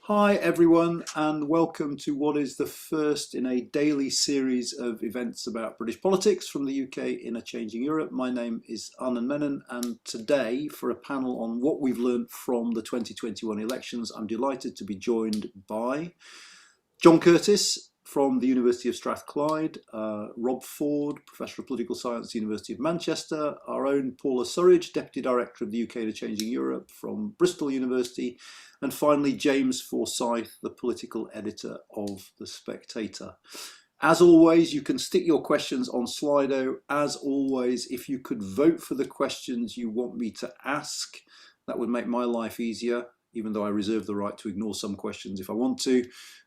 Hi everyone, and welcome to what is the first in a daily series of events about British politics from the UK in a changing Europe. My name is Anand Menon, and today for a panel on what we've learned from the 2021 elections, I'm delighted to be joined by John Curtice from the University of Strathclyde, Rob Ford, Professor of Political Science, University of Manchester, our own Paula Surridge, Deputy Director of the UK in a Changing Europe from Bristol University, and finally James Forsyth, the Political Editor of The Spectator. As always, you can stick your questions on Slido. As always, if you could vote for the questions you want me to ask, that would make my life easier, even though I reserve the right to ignore some questions if I want to.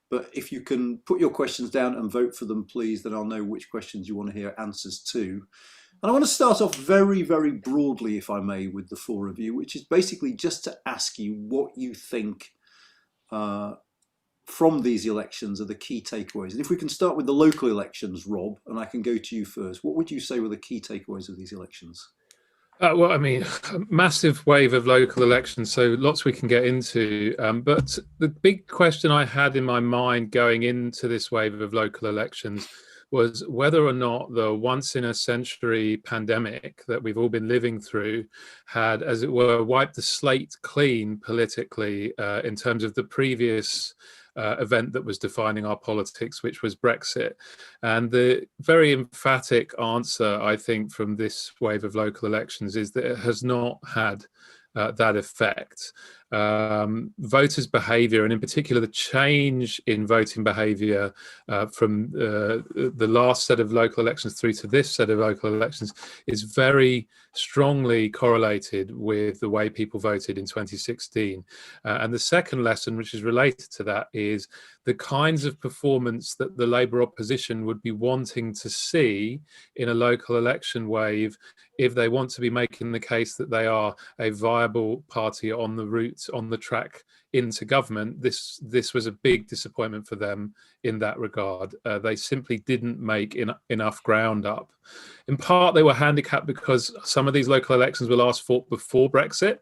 But if you can put your questions down and vote for them, please, then I'll know which questions you want to hear answers to. And I want to start off very, very broadly, if I may, with the four of you, which is basically just to ask you what you think from these elections are the key takeaways. And if we can start with the local elections, Rob, and I can go to you first, what would you say were the key takeaways of these elections? Well, I mean, a massive wave of local elections, so lots we can get into. But the big question I had in my mind going into this wave of local elections was whether or not the once-in-a-century pandemic that we've all been living through had, as it were, wiped the slate clean politically in terms of the previous event that was defining our politics, which was Brexit. And the very emphatic answer, I think, from this wave of local elections is that it has not had that effect. Voters' behaviour, and in particular the change in voting behaviour from the last set of local elections through to this set of local elections, is very strongly correlated with the way people voted in 2016. And the second lesson, which is related to that, is the kinds of performance that the Labour opposition would be wanting to see in a local election wave if they want to be making the case that they are a viable party on the route, on the track into government. This was a big disappointment for them in that regard. They simply didn't make enough ground up. In part, they were handicapped because some of these local elections were last fought before Brexit.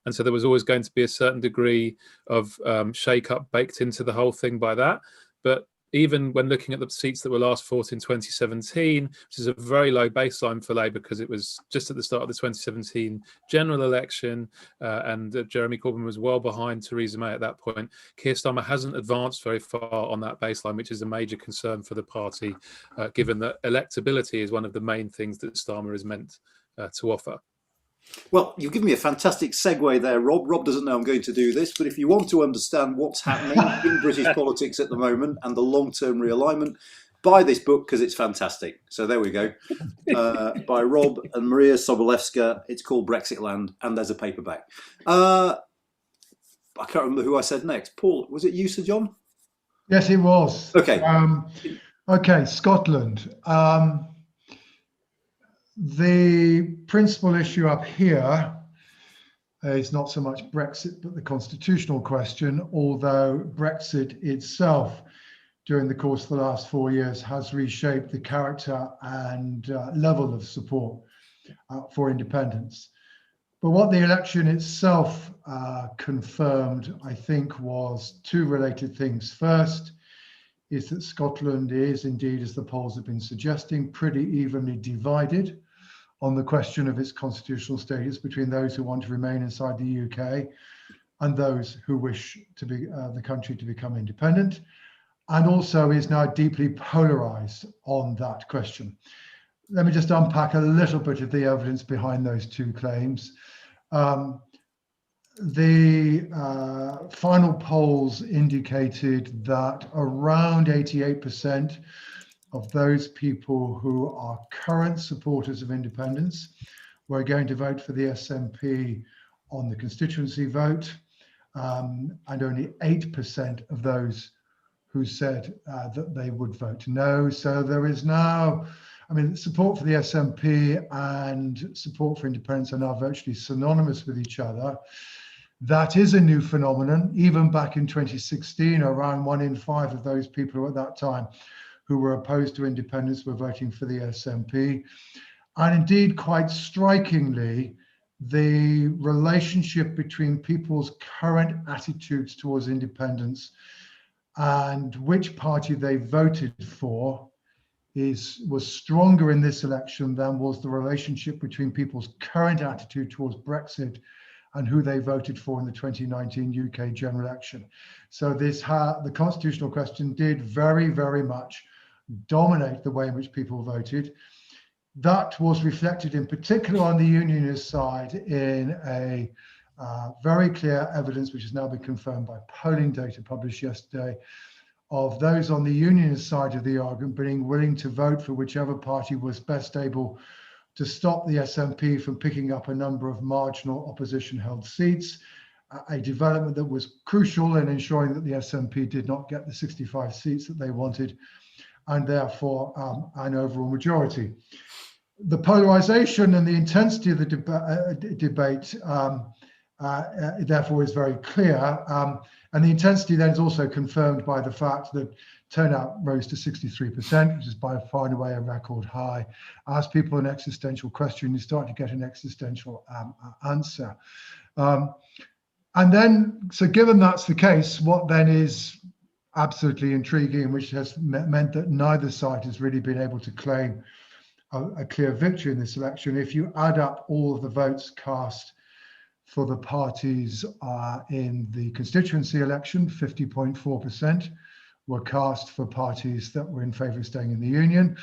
And so there was always going to be a certain degree of shake-up baked into the whole thing by that. But even when looking at the seats that were last fought in 2017, which is a very low baseline for Labour because it was just at the start of the 2017 general election, and Jeremy Corbyn was well behind Theresa May at that point, Keir Starmer hasn't advanced very far on that baseline, which is a major concern for the party, given that electability is one of the main things that Starmer is meant to offer. Well, you've given me a fantastic segue there, Rob. Rob doesn't know I'm going to do this, but if you want to understand what's happening in British politics at the moment and the long-term realignment, buy this book because it's fantastic. So there we go. By Rob and Maria Sobolewska. It's called Brexit Land, and there's a paperback. I can't remember who I said next. Paul, was it you, Sir John? Yes, it was. Okay. Okay, Scotland. The principal issue up here is not so much Brexit, but the constitutional question, although Brexit itself, during the course of the last 4 years, has reshaped the character and level of support for independence. But what the election itself confirmed, I think, was two related things. First, is that Scotland is indeed, as the polls have been suggesting, pretty evenly divided on the question of its constitutional status between those who want to remain inside the UK and those who wish to be the country to become independent, and also is now deeply polarized on that question. Let me just unpack a little bit of the evidence behind those two claims. The final polls indicated that around 88% of those people who are current supporters of independence were going to vote for the SNP on the constituency vote, and only 8% of those who said that they would vote no. So there is now, I mean, support for the SNP and support for independence are now virtually synonymous with each other. That is a new phenomenon. Even back in 2016, around 1 in 5 of those people at that time who were opposed to independence were voting for the SNP. And indeed, quite strikingly, the relationship between people's current attitudes towards independence and which party they voted for was stronger in this election than was the relationship between people's current attitude towards Brexit and who they voted for in the 2019 UK general election. So the constitutional question did very, very much dominate the way in which people voted. That was reflected in particular on the unionist side in a very clear evidence, which has now been confirmed by polling data published yesterday, of those on the unionist side of the argument being willing to vote for whichever party was best able to stop the SNP from picking up a number of marginal opposition-held seats, a development that was crucial in ensuring that the SNP did not get the 65 seats that they wanted, and therefore an overall majority. The polarization and the intensity of the debate therefore is very clear. And the intensity then is also confirmed by the fact that turnout rose to 63%, which is by far and away a record high. Ask people an existential question, you start to get an existential answer. And then, so given that's the case, what then is absolutely intriguing, which has meant that neither side has really been able to claim a clear victory in this election. If you add up all of the votes cast for the parties in the constituency election, 50.4% were cast for parties that were in favour of staying in the union.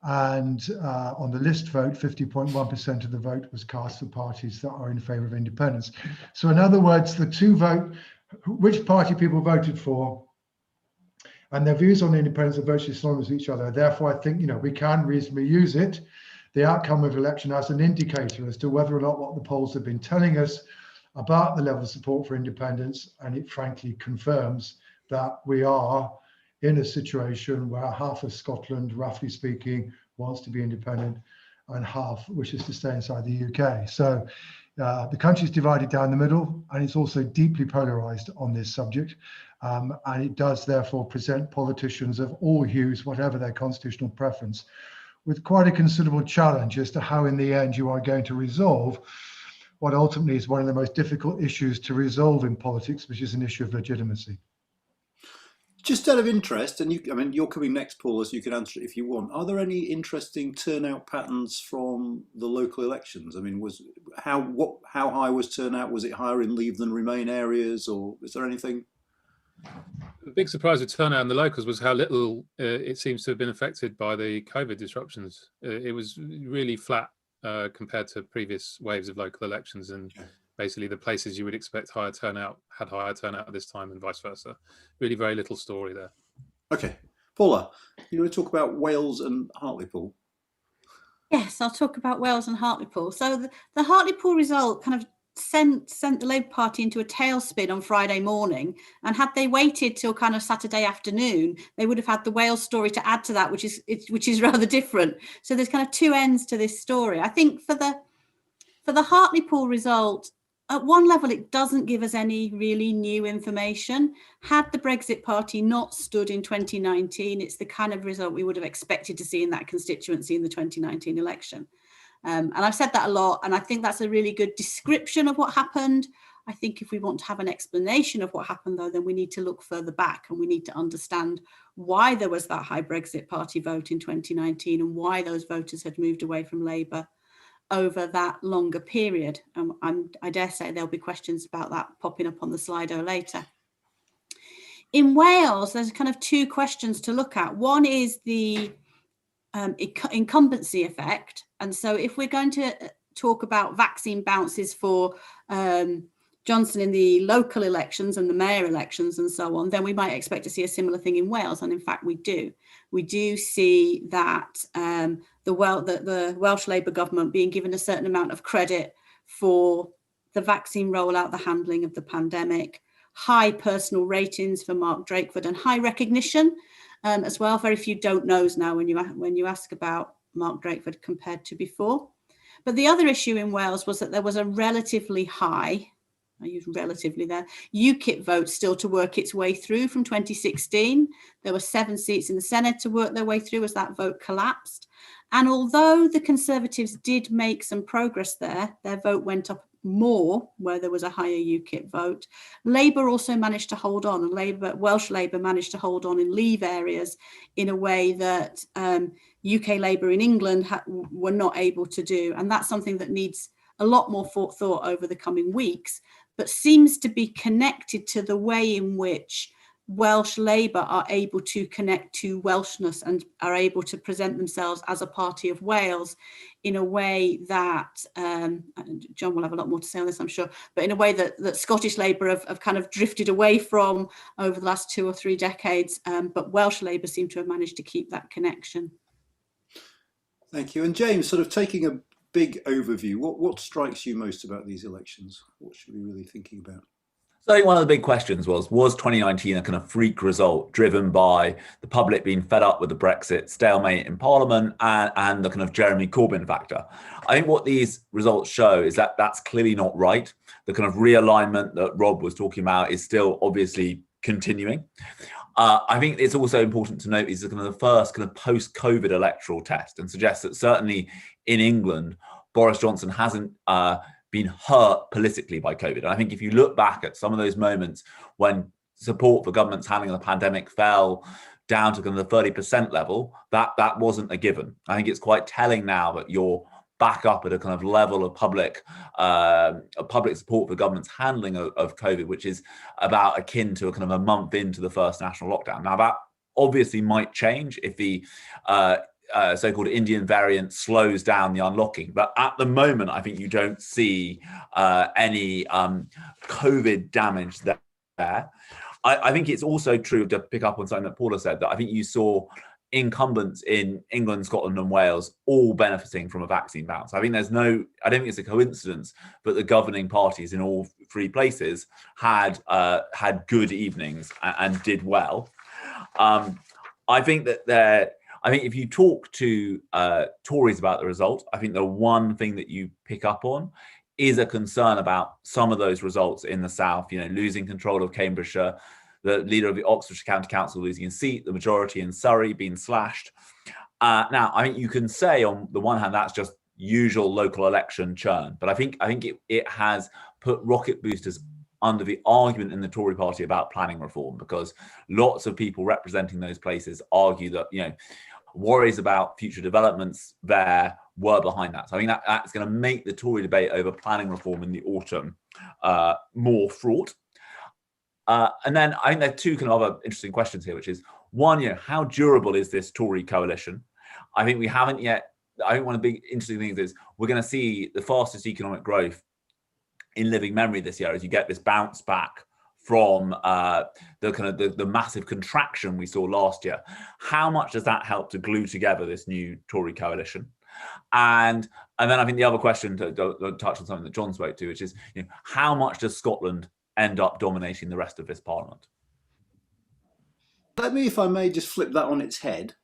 And on the list vote, 50.1% of the vote was cast for parties that are in favour of independence. So in other words, the two vote, which party people voted for and their views on independence are virtually synonymous with each other. Therefore, I think, we can reasonably use it, the outcome of election, as an indicator as to whether or not what the polls have been telling us about the level of support for independence, and it frankly confirms that we are in a situation where half of Scotland, roughly speaking, wants to be independent and half wishes to stay inside the UK. So the country is divided down the middle, and it's also deeply polarised on this subject. And it does therefore present politicians of all hues, whatever their constitutional preference, with quite a considerable challenge as to how in the end you are going to resolve what ultimately is one of the most difficult issues to resolve in politics, which is an issue of legitimacy. Just out of interest, and you're coming next, Paula, so you can answer it if you want. Are there any interesting turnout patterns from the local elections? I mean, how high was turnout? Was it higher in Leave than Remain areas, or is there anything? The big surprise with turnout in the locals was how little it seems to have been affected by the COVID disruptions. It was really flat compared to previous waves of local elections, and basically the places you would expect higher turnout had higher turnout at this time, and vice versa. Really very little story there. Okay. Paula, you want to talk about Wales and Hartlepool? Yes, I'll talk about Wales and Hartlepool. So the Hartlepool result kind of sent the Labour Party into a tailspin on Friday morning, and had they waited till kind of Saturday afternoon, they would have had the Wales story to add to that, which is rather different. So there's kind of two ends to this story. I think for the Hartlepool result, at one level, it doesn't give us any really new information. Had the Brexit Party not stood in 2019, it's the kind of result we would have expected to see in that constituency in the 2019 election. And I've said that a lot, and I think that's a really good description of what happened. I think if we want to have an explanation of what happened, though, then we need to look further back, and we need to understand why there was that high Brexit Party vote in 2019 and why those voters had moved away from Labour over that longer period. I dare say there'll be questions about that popping up on the Slido later. In Wales, there's kind of two questions to look at. One is the incumbency effect. And so if we're going to talk about vaccine bounces for Johnson in the local elections and the mayor elections and so on, then we might expect to see a similar thing in Wales. And in fact, we do. We do see that the Welsh Labour government being given a certain amount of credit for the vaccine rollout, the handling of the pandemic, high personal ratings for Mark Drakeford, and high recognition as well. Very few don't knows now when you ask about Mark Drakeford compared to before. But the other issue in Wales was that there was a relatively high I use relatively there, UKIP vote still to work its way through from 2016. There were 7 seats in the Senate to work their way through as that vote collapsed. And although the Conservatives did make some progress there, their vote went up more where there was a higher UKIP vote. Labour also managed to hold on, and Welsh Labour managed to hold on in Leave areas in a way that UK Labour in England were not able to do. And that's something that needs a lot more thought over the coming weeks, but seems to be connected to the way in which Welsh Labour are able to connect to Welshness and are able to present themselves as a party of Wales in a way that, John will have a lot more to say on this, I'm sure, but in a way that Scottish Labour have kind of drifted away from over the last 2 or 3 decades, but Welsh Labour seem to have managed to keep that connection. Thank you. And James, sort of taking a big overview, what strikes you most about these elections? What should we be really thinking about? So I think one of the big questions was 2019 a kind of freak result driven by the public being fed up with the Brexit stalemate in Parliament and the kind of Jeremy Corbyn factor? I think what these results show is that that's clearly not right. The kind of realignment that Rob was talking about is still obviously continuing. I think it's also important to note is the kind of the first kind of post-COVID electoral test, and suggests that certainly in England, Boris Johnson hasn't been hurt politically by COVID. And I think if you look back at some of those moments when support for government's handling of the pandemic fell down to kind of the 30% level, that wasn't a given. I think it's quite telling now that you're back up at a kind of level of public support for government's handling of COVID, which is about akin to a kind of a month into the first national lockdown. Now that obviously might change if the so-called Indian variant slows down the unlocking. But at the moment, I think you don't see any COVID damage there. I think it's also true, to pick up on something that Paula said, that I think you saw incumbents in England, Scotland and Wales all benefiting from a vaccine bounce. I don't think it's a coincidence, but the governing parties in all 3 places had good evenings and did well. I think if you talk to Tories about the result, I think the one thing that you pick up on is a concern about some of those results in the south, losing control of Cambridgeshire, the leader of the Oxfordshire County Council losing a seat, the majority in Surrey being slashed. Now, I think you can say on the one hand, that's just usual local election churn, but I think it has put rocket boosters under the argument in the Tory party about planning reform, because lots of people representing those places argue that, worries about future developments there were behind that. So I think that's going to make the Tory debate over planning reform in the autumn more fraught. And then I think there are 2 kind of other interesting questions here, which is one, how durable is this Tory coalition? I think we haven't yet. I think one of the big interesting things is we're going to see the fastest economic growth in living memory this year as you get this bounce back from the massive contraction we saw last year. How much does that help to glue together this new Tory coalition? And then I think the other question to touch on something that John spoke to, which is how much does Scotland end up dominating the rest of this parliament? Let me, if I may, just flip that on its head.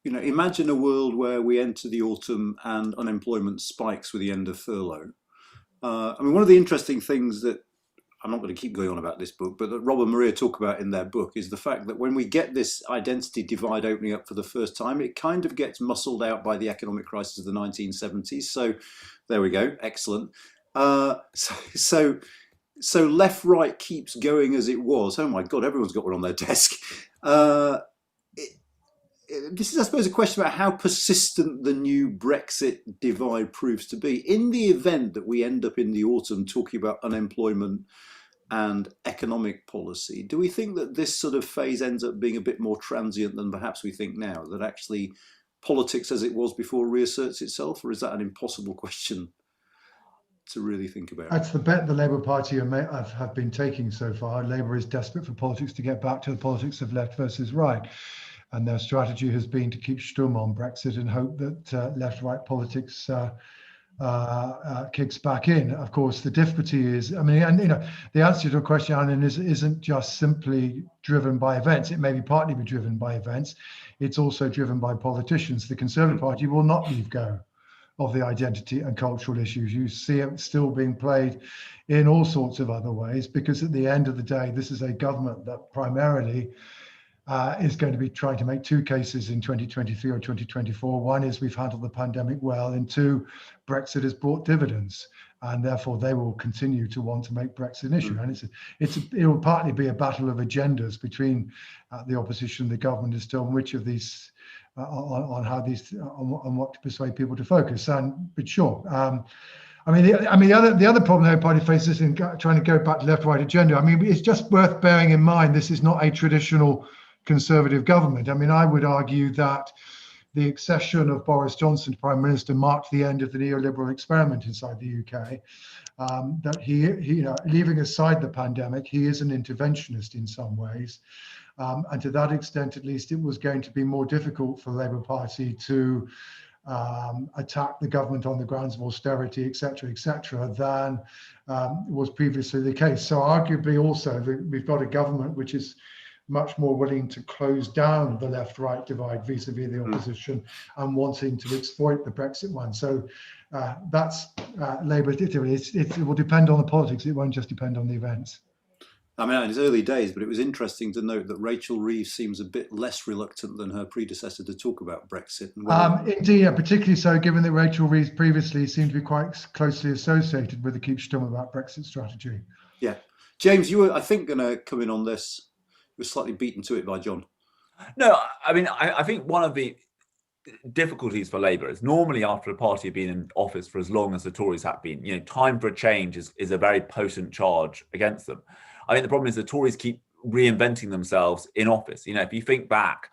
Imagine a world where we enter the autumn and unemployment spikes with the end of furlough. One of the interesting things that I'm not going to keep going on about this book, but that Rob and Maria talk about in their book is the fact that when we get this identity divide opening up for the first time, it kind of gets muscled out by the economic crisis of the 1970s. So there we go. Excellent. So left-right keeps going as it was. Oh my God, everyone's got one on their desk. This is, I suppose, a question about how persistent the new Brexit divide proves to be. In the event that we end up in the autumn talking about unemployment and economic policy, do we think that this sort of phase ends up being a bit more transient than perhaps we think now, that actually politics as it was before reasserts itself, or is that an impossible question to really think about? That's the bet the Labour Party have been taking so far. Labour is desperate for politics to get back to the politics of left versus right. And their strategy has been to keep Sturm on Brexit and hope that left-right politics kicks back in. Of course, the difficulty is, the answer to your question, Anand, isn't just simply driven by events. It may be partly be driven by events. It's also driven by politicians. The Conservative Party will not leave go of the identity and cultural issues. You see it still being played in all sorts of other ways, because at the end of the day, this is a government that primarily is going to be trying to make two cases in 2023 or 2024. One is we've handled the pandemic well, and two, Brexit has brought dividends, and therefore they will continue to want to make Brexit an issue. And it will partly be a battle of agendas between the opposition and the government as to on which of these, on what to persuade people to focus. But sure. The other problem the Labour Party faces in trying to go back to left-right agenda. I mean, it's just worth bearing in mind this is not a traditional Conservative government. I mean, I would argue that the accession of Boris Johnson to Prime Minister marked the end of the neoliberal experiment inside the UK. That he, leaving aside the pandemic, he is an interventionist in some ways. And to that extent, at least, it was going to be more difficult for the Labour Party to attack the government on the grounds of austerity, etc., than was previously the case. So arguably also we've got a government which is much more willing to close down the left-right divide vis-a-vis the opposition and wanting to exploit the Brexit one. So that's Labour. It will depend on the politics. It won't just depend on the events. I mean, it's early days, but it was interesting to note that Rachel Reeves seems a bit less reluctant than her predecessor to talk about Brexit. Indeed, particularly so, given that Rachel Reeves previously seemed to be quite closely associated with the Keep Stum about Brexit strategy. Yeah. James, you were, I think, going to come in on this. You were slightly beaten to it by John. No, I mean, I think one of the difficulties for Labour is normally after a party have been in office for as long as the Tories have been, time for a change is a very potent charge against them. I think the problem is the Tories keep reinventing themselves in office. If you think back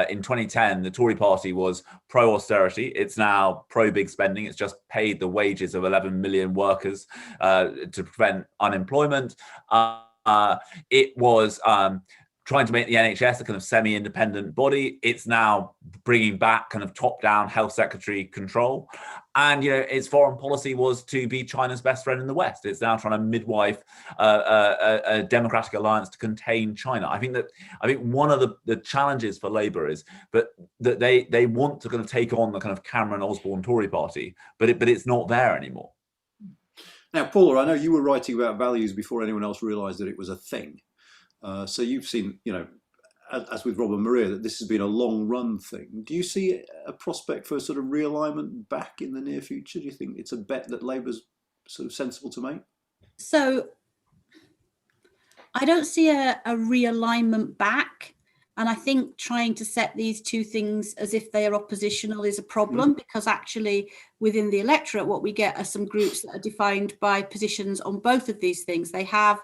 in 2010, the Tory party was pro-austerity. It's now pro-big spending. It's just paid the wages of 11 million workers to prevent unemployment. It was trying to make the NHS a kind of semi-independent body. It's now bringing back kind of top-down health secretary control. And, its foreign policy was to be China's best friend in the West. It's now trying to midwife a democratic alliance to contain China. I think one of the challenges for Labour is that they want to kind of take on the kind of Cameron Osborne Tory party, but it's not there anymore. Now, Paula, I know you were writing about values before anyone else realised that it was a thing. So you've seen, as with Rob and Maria, that this has been a long run thing. Do you see a prospect for a sort of realignment back in the near future? Do you think it's a bet that Labour's sort of sensible to make? So I don't see a realignment back. And I think trying to set these two things as if they are oppositional is a problem, because actually within the electorate, what we get are some groups that are defined by positions on both of these things. They have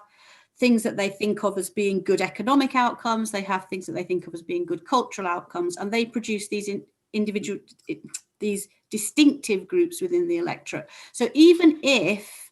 things that they think of as being good economic outcomes. They have things that they think of as being good cultural outcomes, and they produce these these distinctive groups within the electorate. So even if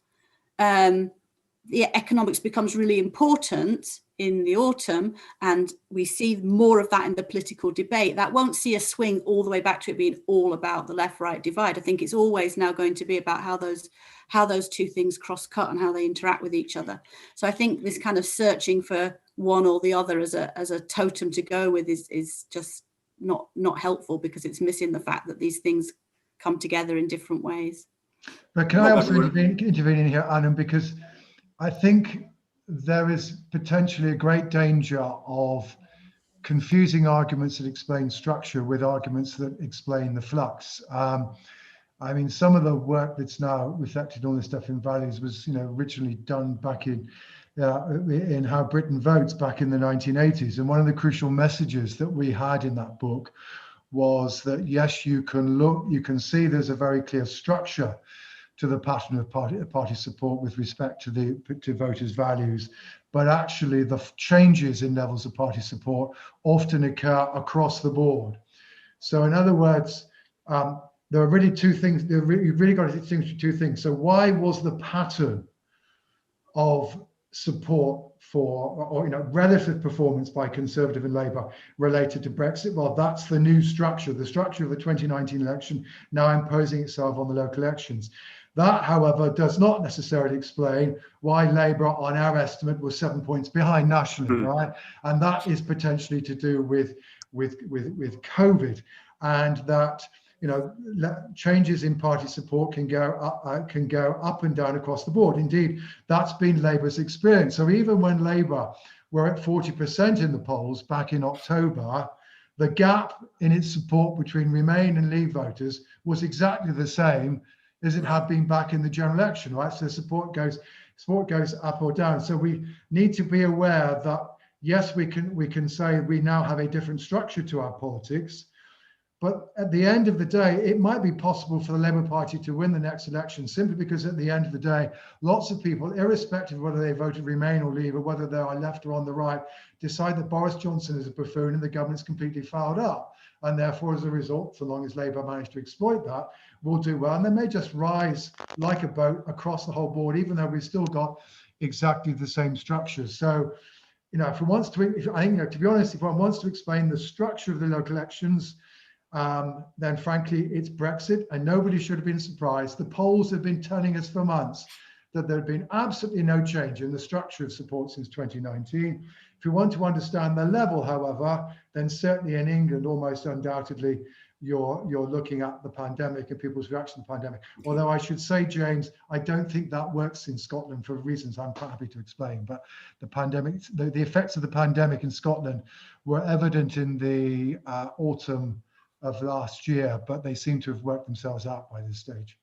the economics becomes really important in the autumn and we see more of that in the political debate, that won't see a swing all the way back to it being all about the left-right divide. I think it's always now going to be about how those two things cross-cut and how they interact with each other. So I think this kind of searching for one or the other as a totem to go with is just not helpful, because it's missing the fact that these things come together in different ways. But can I also intervene in here, Anand, because I think there is potentially a great danger of confusing arguments that explain structure with arguments that explain the flux. I mean, some of the work that's now reflected on this stuff in values was, originally done back in How Britain Votes back in the 1980s. And one of the crucial messages that we had in that book was that, yes, you can see there's a very clear structure to the pattern of party support with respect to voters' values, but actually the changes in levels of party support often occur across the board. So in other words, there are really two things. You've really got to distinguish two things. So why was the pattern of support for, or relative performance by Conservative and Labour related to Brexit? Well, that's the new structure, the structure of the 2019 election now imposing itself on the local elections. That, however, does not necessarily explain why Labour, on our estimate, was 7 points behind nationally, right? And that is potentially to do with COVID, and that changes in party support can go up and down across the board. Indeed, that's been Labour's experience. So even when Labour were at 40% in the polls back in October, the gap in its support between Remain and Leave voters was exactly the same as it had been back in the general election, right? So support goes up or down. So we need to be aware that yes, we can say we now have a different structure to our politics, but at the end of the day, it might be possible for the Labour Party to win the next election simply because at the end of the day, lots of people, irrespective of whether they voted Remain or Leave or whether they are left or on the right, decide that Boris Johnson is a buffoon and the government's completely fouled up. And therefore, as a result, so long as Labour manage to exploit that, will do well. And they may just rise like a boat across the whole board, even though we've still got exactly the same structures. So, if one wants to, to be honest, if one wants to explain the structure of the local elections, then frankly, it's Brexit, and nobody should have been surprised. The polls have been telling us for months that there had been absolutely no change in the structure of support since 2019. If you want to understand the level, however, then certainly in England, almost undoubtedly, you're looking at the pandemic and people's reaction to the pandemic. Although I should say, James, I don't think that works in Scotland for reasons I'm quite happy to explain. But the pandemic, the effects of the pandemic in Scotland were evident in the autumn of last year, but they seem to have worked themselves out by this stage.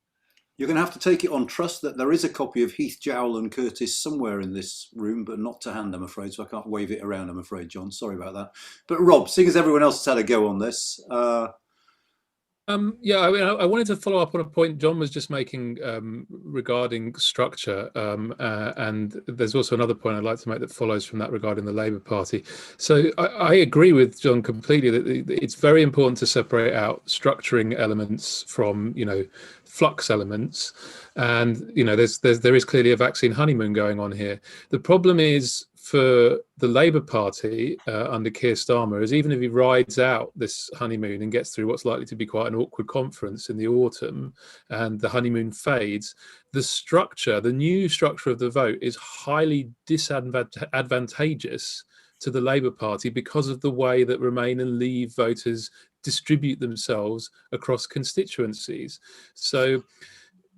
You're going to have to take it on trust that there is a copy of Heath, Jowl and Curtice somewhere in this room, but not to hand, I'm afraid, so I can't wave it around, I'm afraid, John. Sorry about that. But Rob, seeing as everyone else has had a go on this, yeah, I wanted to follow up on a point John was just making regarding structure, and there's also another point I'd like to make that follows from that regarding the Labour Party. So I agree with John completely that it's very important to separate out structuring elements from, flux elements, and there is clearly a vaccine honeymoon going on here. The problem is, for the Labour Party under Keir Starmer, is even if he rides out this honeymoon and gets through what's likely to be quite an awkward conference in the autumn and the honeymoon fades, the new structure of the vote is highly disadvantageous to the Labour Party because of the way that Remain and Leave voters distribute themselves across constituencies. So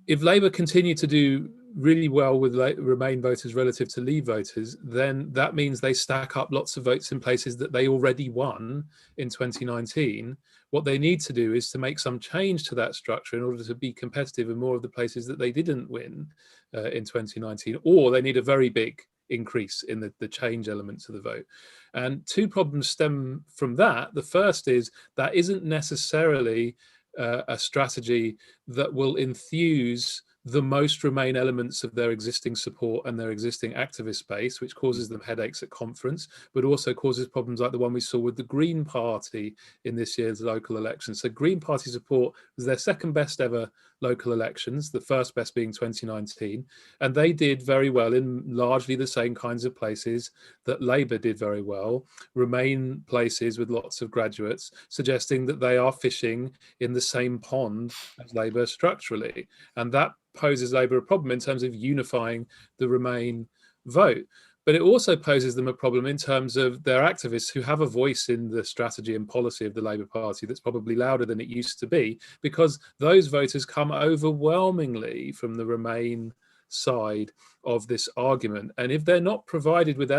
if Labour continue to do really well with Remain voters relative to Leave voters, then that means they stack up lots of votes in places that they already won in 2019. What they need to do is to make some change to that structure in order to be competitive in more of the places that they didn't win in 2019, or they need a very big increase in the change elements of the vote. And two problems stem from that. The first is that isn't necessarily a strategy that will enthuse the most Remain elements of their existing support and their existing activist base, which causes them headaches at conference, but also causes problems like the one we saw with the Green Party in this year's local elections. So Green Party support was their second best ever local elections, the first best being 2019, and they did very well in largely the same kinds of places that Labour did very well, Remain places with lots of graduates, suggesting that they are fishing in the same pond as Labour structurally. And that poses Labour a problem in terms of unifying the Remain vote. But it also poses them a problem in terms of their activists who have a voice in the strategy and policy of the Labour Party that's probably louder than it used to be, because those voters come overwhelmingly from the Remain side of this argument. And if they're not provided with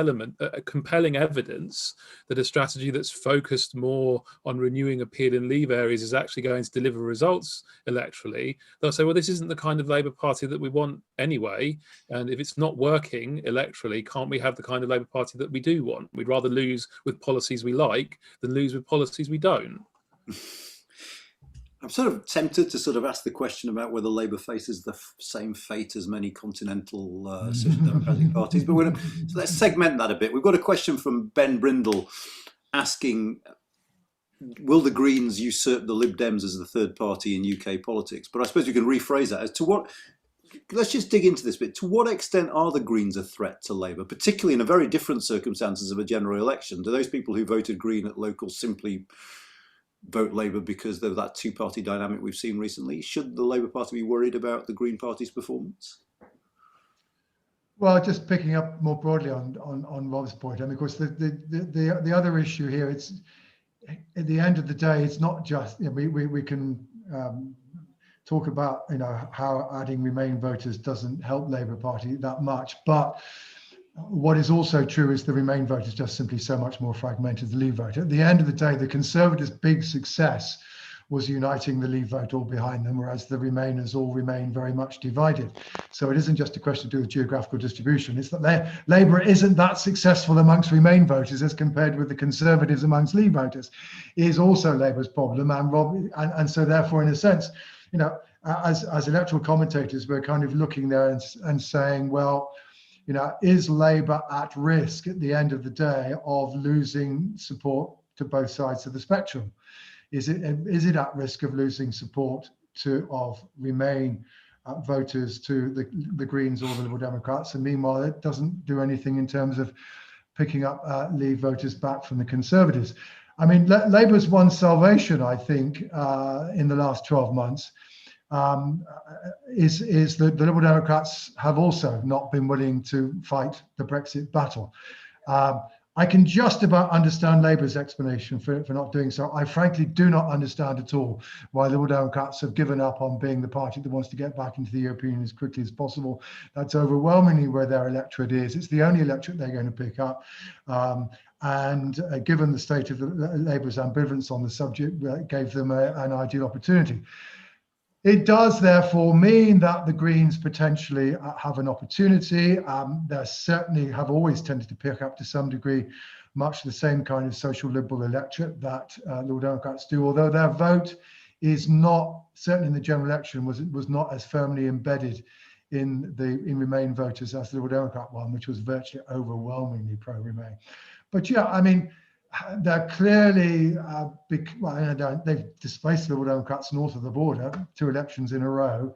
compelling evidence that a strategy that's focused more on renewing appeal and Leave areas is actually going to deliver results electorally, they'll say, well, this isn't the kind of Labour Party that we want anyway. And if it's not working electorally, can't we have the kind of Labour Party that we do want? We'd rather lose with policies we like than lose with policies we don't. I'm sort of tempted to sort of ask the question about whether Labour faces the same fate as many continental social democratic parties, but so let's segment that a bit. We've got a question from Ben Brindle asking, will the Greens usurp the Lib Dems as the third party in UK politics? But I suppose you can rephrase that as to what, let's just dig into this bit. To what extent are the Greens a threat to Labour, particularly in a very different circumstances of a general election? Do those people who voted Green at local simply vote Labour because of that two-party dynamic we've seen recently? Should the Labour Party be worried about the Green Party's performance? Well, just picking up more broadly on Rob's point, and of course the other issue here, it's at the end of the day, it's not just, we can talk about, how adding Remain voters doesn't help Labour Party that much. But what is also true is the Remain vote is just simply so much more fragmented than the Leave vote. At the end of the day, the Conservatives' big success was uniting the Leave vote all behind them, whereas the Remainers all remain very much divided. So it isn't just a question to do with geographical distribution. It's that Labour isn't that successful amongst Remain voters as compared with the Conservatives amongst Leave voters. It is also Labour's problem, and so therefore, in a sense, as electoral commentators, we're kind of looking there and saying, well, is Labour at risk at the end of the day of losing support to both sides of the spectrum? Is it at risk of losing support of Remain voters to the Greens or the Liberal Democrats? And meanwhile, it doesn't do anything in terms of picking up Leave voters back from the Conservatives. I mean, Labour's one salvation, I think, in the last 12 months is that the Liberal Democrats have also not been willing to fight the Brexit battle. I can just about understand Labour's explanation for not doing so. I frankly do not understand at all why the Liberal Democrats have given up on being the party that wants to get back into the European Union as quickly as possible. That's overwhelmingly where their electorate is. It's the only electorate they're going to pick up. And given the state of Labour's ambivalence on the subject, gave them an ideal opportunity. It does therefore mean that the Greens potentially have an opportunity. They certainly have always tended to pick up to some degree much the same kind of social liberal electorate that Liberal Democrats do, although their vote is not, certainly in the general election, was not as firmly embedded in Remain voters as the Liberal Democrat one, which was virtually overwhelmingly pro-Remain. But yeah, I mean, they're clearly they've displaced the Liberal Democrats north of the border 2 elections in a row.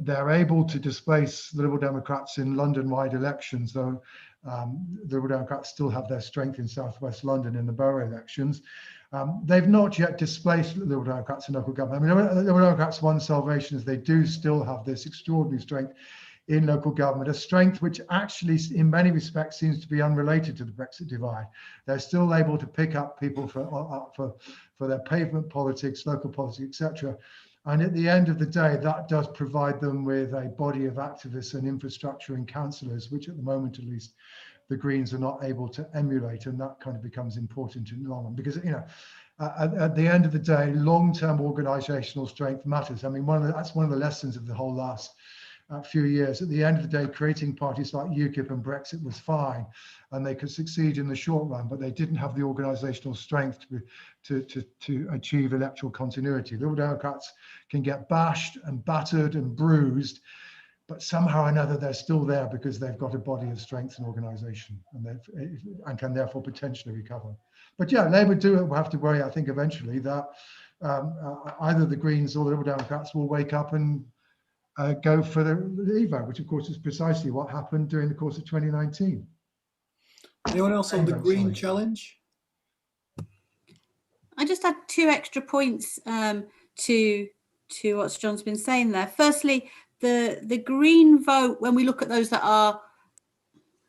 They're able to displace the Liberal Democrats in London-wide elections, though the Liberal Democrats still have their strength in southwest London in the borough elections. They've not yet displaced the Liberal Democrats in local government. I mean, the Liberal Democrats' one salvation is they do still have this extraordinary strength in local government, a strength which actually in many respects seems to be unrelated to the Brexit divide. They're still able to pick up people for their pavement politics, local politics, etc. And at the end of the day, that does provide them with a body of activists and infrastructure and councillors, which at the moment at least the Greens are not able to emulate, and that kind of becomes important in the long run because at the end of the day, long-term organisational strength matters. I mean, that's one of the lessons of the whole last few years. At the end of the day, creating parties like UKIP and Brexit was fine, and they could succeed in the short run, but they didn't have the organisational strength to achieve electoral continuity. The Liberal Democrats can get bashed and battered and bruised, but somehow or another they're still there because they've got a body of strength and organisation, and can therefore potentially recover. But yeah, Labour do have to worry, I think, eventually that either the Greens or the Liberal Democrats will wake up and go for the Leave vote, which of course is precisely what happened during the course of 2019. Anyone else on the Green challenge? I just had 2 extra points to what John's been saying there. Firstly, the Green vote, when we look at those that are,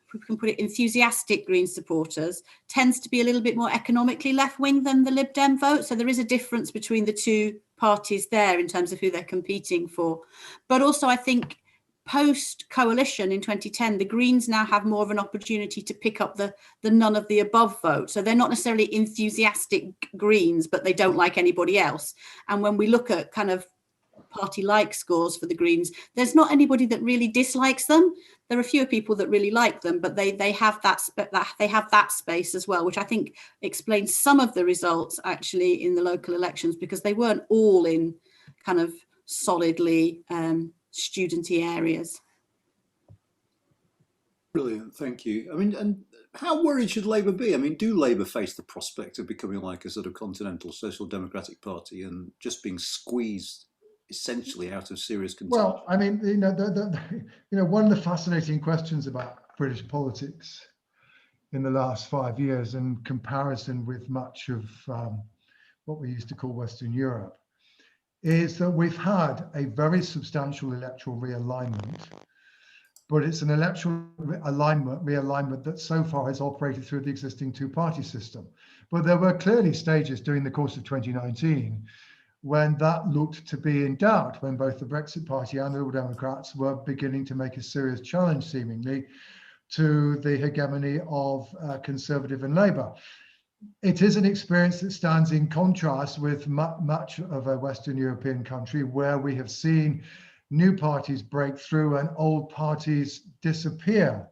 if we can put it, enthusiastic Green supporters, tends to be a little bit more economically left-wing than the Lib Dem vote. So there is a difference between the 2 parties there in terms of who they're competing for. But also, I think post-coalition in 2010, the Greens now have more of an opportunity to pick up the none of the above vote. So they're not necessarily enthusiastic Greens, but they don't like anybody else. And when we look at kind of party-like scores for the Greens, there's not anybody that really dislikes them. There are fewer people that really like them, but they have that space as well, which I think explains some of the results actually in the local elections, because they weren't all in kind of solidly studenty areas. Brilliant, thank you. I mean, and how worried should Labour be? I mean, do Labour face the prospect of becoming like a sort of continental social democratic party and just being squeezed essentially out of serious contention? Well, I mean, one of the fascinating questions about British politics in the last 5 years, in comparison with much of what we used to call Western Europe, is that we've had a very substantial electoral realignment, but it's an electoral realignment that so far has operated through the existing 2-party system. But there were clearly stages during the course of 2019 when that looked to be in doubt, when both the Brexit Party and the Liberal Democrats were beginning to make a serious challenge, seemingly, to the hegemony of Conservative and Labour. It is an experience that stands in contrast with much of a Western European country where we have seen new parties break through and old parties disappear.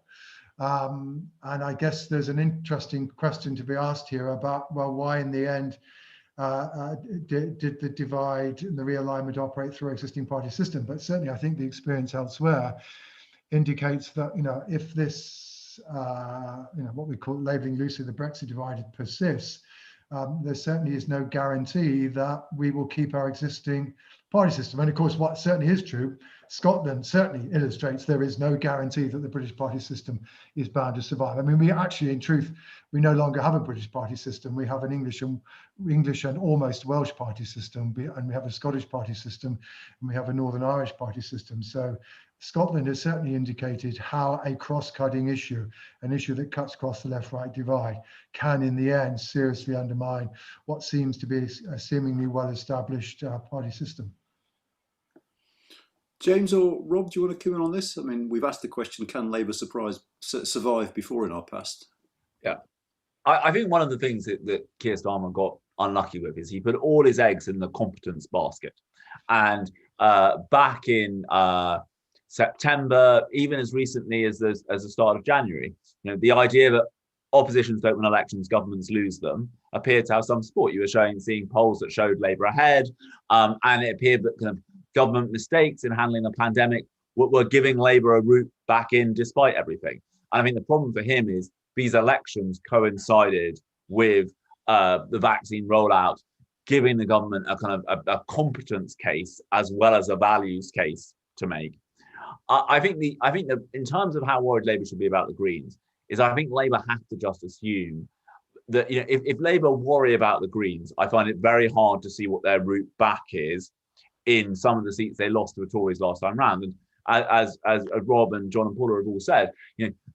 And I guess there's an interesting question to be asked here about, well, why in the end did the divide and the realignment operate through existing party system? But certainly I think the experience elsewhere indicates that, if this what we call labeling loosely the Brexit divide persists, there certainly is no guarantee that we will keep our existing party system. And of course, what certainly is true, Scotland certainly illustrates there is no guarantee that the British party system is bound to survive. I mean, we actually, in truth, we no longer have a British party system. We have an English and almost Welsh party system, and we have a Scottish party system, and we have a Northern Irish party system. So Scotland has certainly indicated how a cross-cutting issue, an issue that cuts across the left-right divide, can in the end seriously undermine what seems to be a seemingly well-established party system. James or Rob, do you want to come in on this? I mean, we've asked the question, can Labour survive before in our past? Yeah. I think one of the things that Keir Starmer got unlucky with is he put all his eggs in the competence basket. And back in September, even as recently as the start of January, the idea that oppositions don't win elections, governments lose them, appeared to have some support. You were seeing polls that showed Labour ahead, and it appeared that kind of government mistakes in handling the pandemic were giving Labour a route back in despite everything. And I mean, the problem for him is these elections coincided with the vaccine rollout, giving the government a kind of a competence case as well as a values case to make. I think that in terms of how worried Labour should be about the Greens, is I think Labour have to just assume that if Labour worry about the Greens, I find it very hard to see what their route back is in some of the seats they lost to the Tories last time round. And as Rob and John and Paula have all said,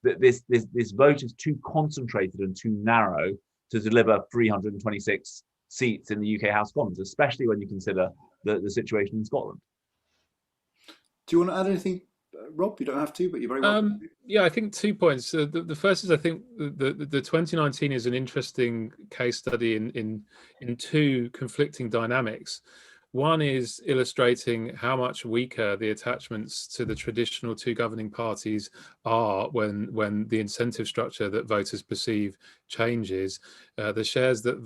this vote is too concentrated and too narrow to deliver 326 seats in the UK House of Commons, especially when you consider the situation in Scotland. Do you want to add anything, Rob? You don't have to, but you're very welcome. Yeah, I think 2 points. The first is I think the 2019 is an interesting case study in two conflicting dynamics. One is illustrating how much weaker the attachments to the traditional two governing parties are when the incentive structure that voters perceive changes. The shares that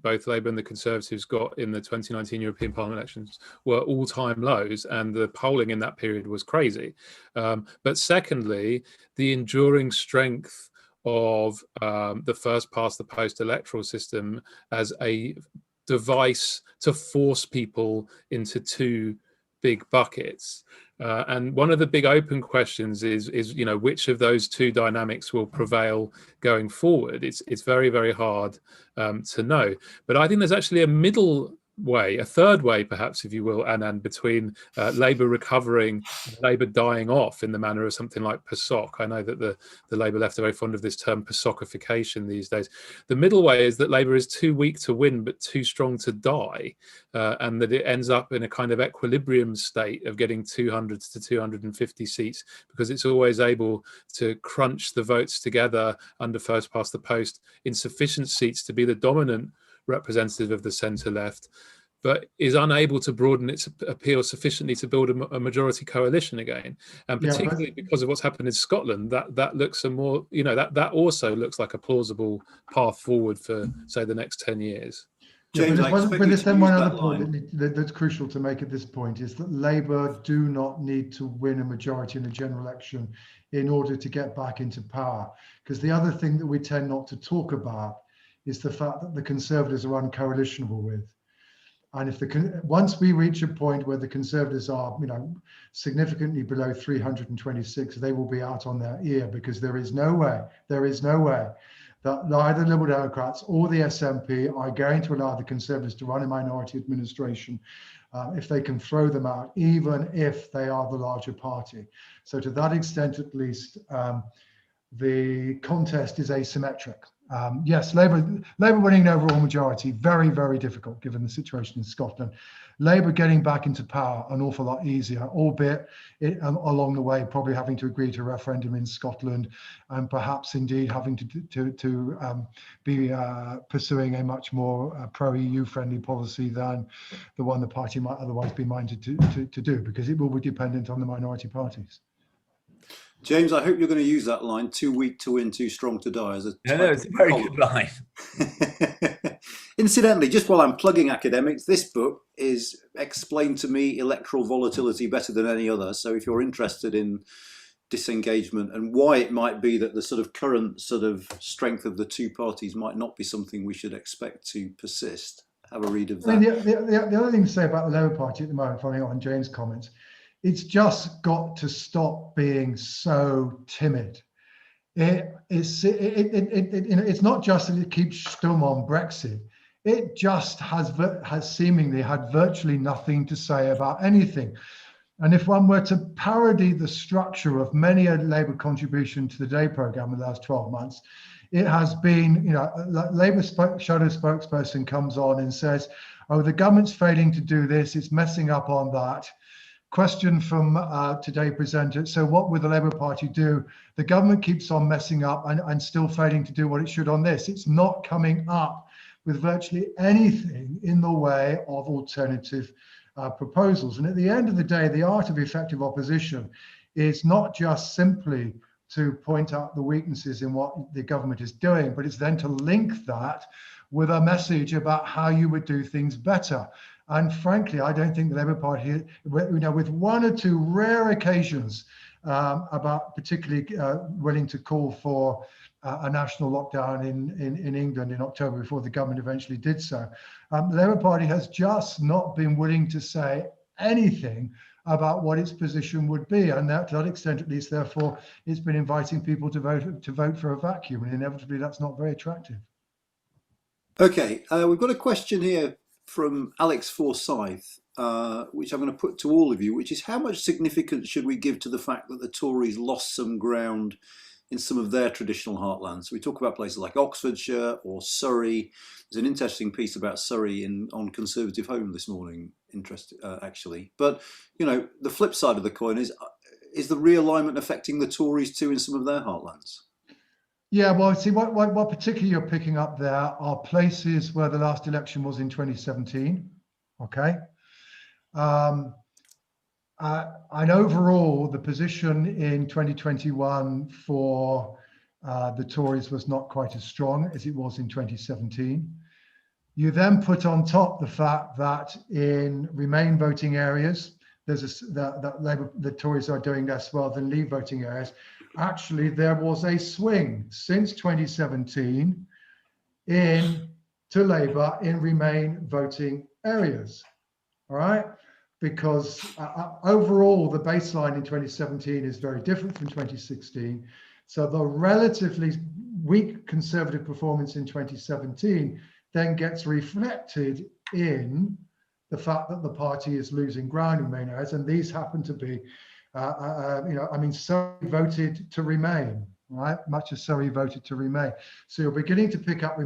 both Labour and the Conservatives got in the 2019 European Parliament elections were all-time lows, and the polling in that period was crazy. But secondly, the enduring strength of the first past the post electoral system as a device to force people into two big buckets. And one of the big open questions is which of those two dynamics will prevail going forward. It's very, very hard to know. But I think there's actually a middle way, a third way, perhaps, if you will, Anand, between Labour recovering, Labour dying off in the manner of something like PASOK. I know that the Labour left are very fond of this term PASOKification these days. The middle way is that Labour is too weak to win but too strong to die, and that it ends up in a kind of equilibrium state of getting 200 to 250 seats because it's always able to crunch the votes together under first past the post in sufficient seats to be the dominant representative of the centre-left, but is unable to broaden its appeal sufficiently to build a majority coalition again. And particularly because of what's happened in Scotland, that looks a more, that also looks like a plausible path forward for, say, the next 10 years. James, but there's then one other point that's crucial to make at this point is that Labour do not need to win a majority in a general election in order to get back into power. Because the other thing that we tend not to talk about is the fact that the Conservatives are uncoalitionable with. And if once we reach a point where the Conservatives are, significantly below 326, they will be out on their ear, because there is no way that either Liberal Democrats or the SNP are going to allow the Conservatives to run a minority administration if they can throw them out, even if they are the larger party. So to that extent, at least, the contest is asymmetric. Yes, Labour winning an overall majority, very, very difficult given the situation in Scotland. Labour getting back into power an awful lot easier, albeit along the way probably having to agree to a referendum in Scotland, and perhaps indeed having to be pursuing a much more pro-EU friendly policy than the one the party might otherwise be minded to do, because it will be dependent on the minority parties. James, I hope you're going to use that line, too weak to win, too strong to die, as a No, it's a very good line. Incidentally, just while I'm plugging academics, this book is explained to me electoral volatility better than any other. So if you're interested in disengagement and why it might be that the sort of current sort of strength of the two parties might not be something we should expect to persist, have a read of that. I mean, the other thing to say about the Labour Party at the moment, following on James' comments, it's just got to stop being so timid. It's not just that it keeps stum on Brexit. It just has seemingly had virtually nothing to say about anything. And if one were to parody the structure of many a Labour contribution to the Day programme in the last 12 months, it has been, Labour shadow spokesperson comes on and says, oh, the government's failing to do this, it's messing up on that. Question from Today presenter, so what will the Labour Party do? The government keeps on messing up and still failing to do what it should on this. It's not coming up with virtually anything in the way of alternative proposals. And at the end of the day, the art of effective opposition is not just simply to point out the weaknesses in what the government is doing, but it's then to link that with a message about how you would do things better. And frankly, I don't think the Labour Party, with one or two rare occasions about particularly willing to call for a national lockdown in England in October before the government eventually did so, the Labour Party has just not been willing to say anything about what its position would be. And that, to that extent, at least, therefore, it's been inviting people to vote for a vacuum. And inevitably, that's not very attractive. Okay, we've got a question here from Alex Forsyth, which I'm going to put to all of you, which is how much significance should we give to the fact that the Tories lost some ground in some of their traditional heartlands? We talk about places like Oxfordshire or Surrey. There's an interesting piece about Surrey on Conservative Home this morning, actually. But, the flip side of the coin is the realignment affecting the Tories too in some of their heartlands? Yeah, well, see, what particularly you're picking up there are places where the last election was in 2017, okay? And overall, the position in 2021 for the Tories was not quite as strong as it was in 2017. You then put on top the fact that in Remain voting areas, the Tories are doing less well than Leave voting areas. Actually, there was a swing since 2017 to Labour in Remain voting areas, all right? Because overall, the baseline in 2017 is very different from 2016. So the relatively weak Conservative performance in 2017 then gets reflected in the fact that the party is losing ground in Remain areas, and these happen to be Surrey voted to Remain, right? Much as Surrey voted to Remain. So you're beginning to pick up more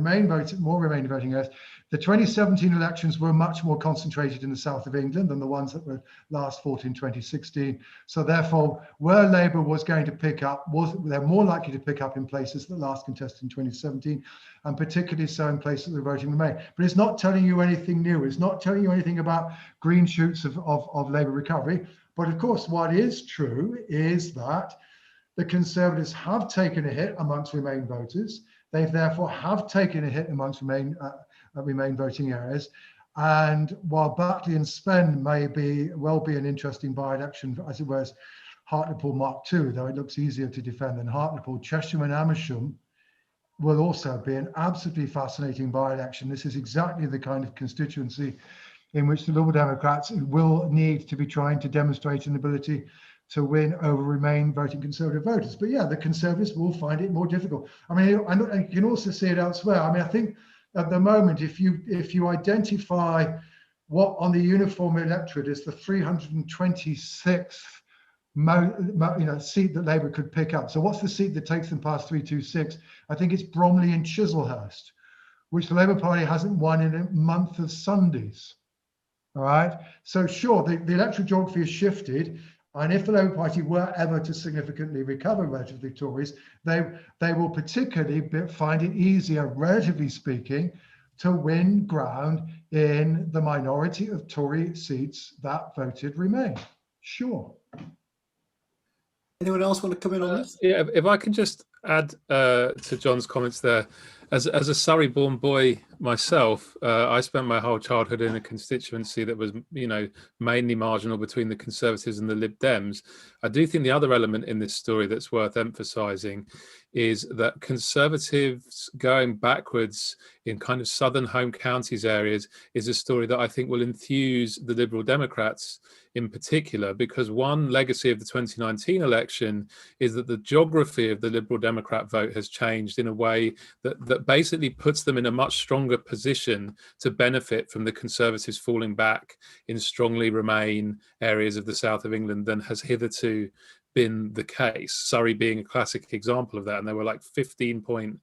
Remain voting areas. The 2017 elections were much more concentrated in the south of England than the ones that were last fought in 2016. So therefore, where Labour was going to pick up, they're more likely to pick up in places that last contested in 2017, and particularly so in places that are voting Remain. But it's not telling you anything new. It's not telling you anything about green shoots of Labour recovery. But of course, what is true is that the Conservatives have taken a hit amongst Remain voters. They therefore have taken a hit amongst Remain voting areas. And while Batley and Spen may well be an interesting by-election, as it was Hartlepool Mark II, though it looks easier to defend than Hartlepool, Chesham and Amersham will also be an absolutely fascinating by-election. This is exactly the kind of constituency in which the Liberal Democrats will need to be trying to demonstrate an ability to win over Remain voting Conservative voters. But yeah, the Conservatives will find it more difficult. I mean, you can also see it elsewhere. I mean, I think at the moment, if you identify what on the uniform electorate is the 326th seat that Labour could pick up. So what's the seat that takes them past 326? I think it's Bromley and Chislehurst, which the Labour Party hasn't won in a month of Sundays. All right. So sure, the electoral geography has shifted. And if the Labour Party were ever to significantly recover relative to the Tories, they will particularly find it easier, relatively speaking, to win ground in the minority of Tory seats that voted Remain. Sure. Anyone else want to come in on this? Yeah, if I can just add to John's comments there. As a Surrey-born boy myself, I spent my whole childhood in a constituency that was, mainly marginal between the Conservatives and the Lib Dems. I do think the other element in this story that's worth emphasising is that Conservatives going backwards in kind of southern home counties areas is a story that I think will enthuse the Liberal Democrats in particular, because one legacy of the 2019 election is that the geography of the Liberal Democrat vote has changed in a way that basically puts them in a much stronger position to benefit from the Conservatives falling back in strongly Remain areas of the south of England than has hitherto been the case. Surrey being a classic example of that, and there were like 15-point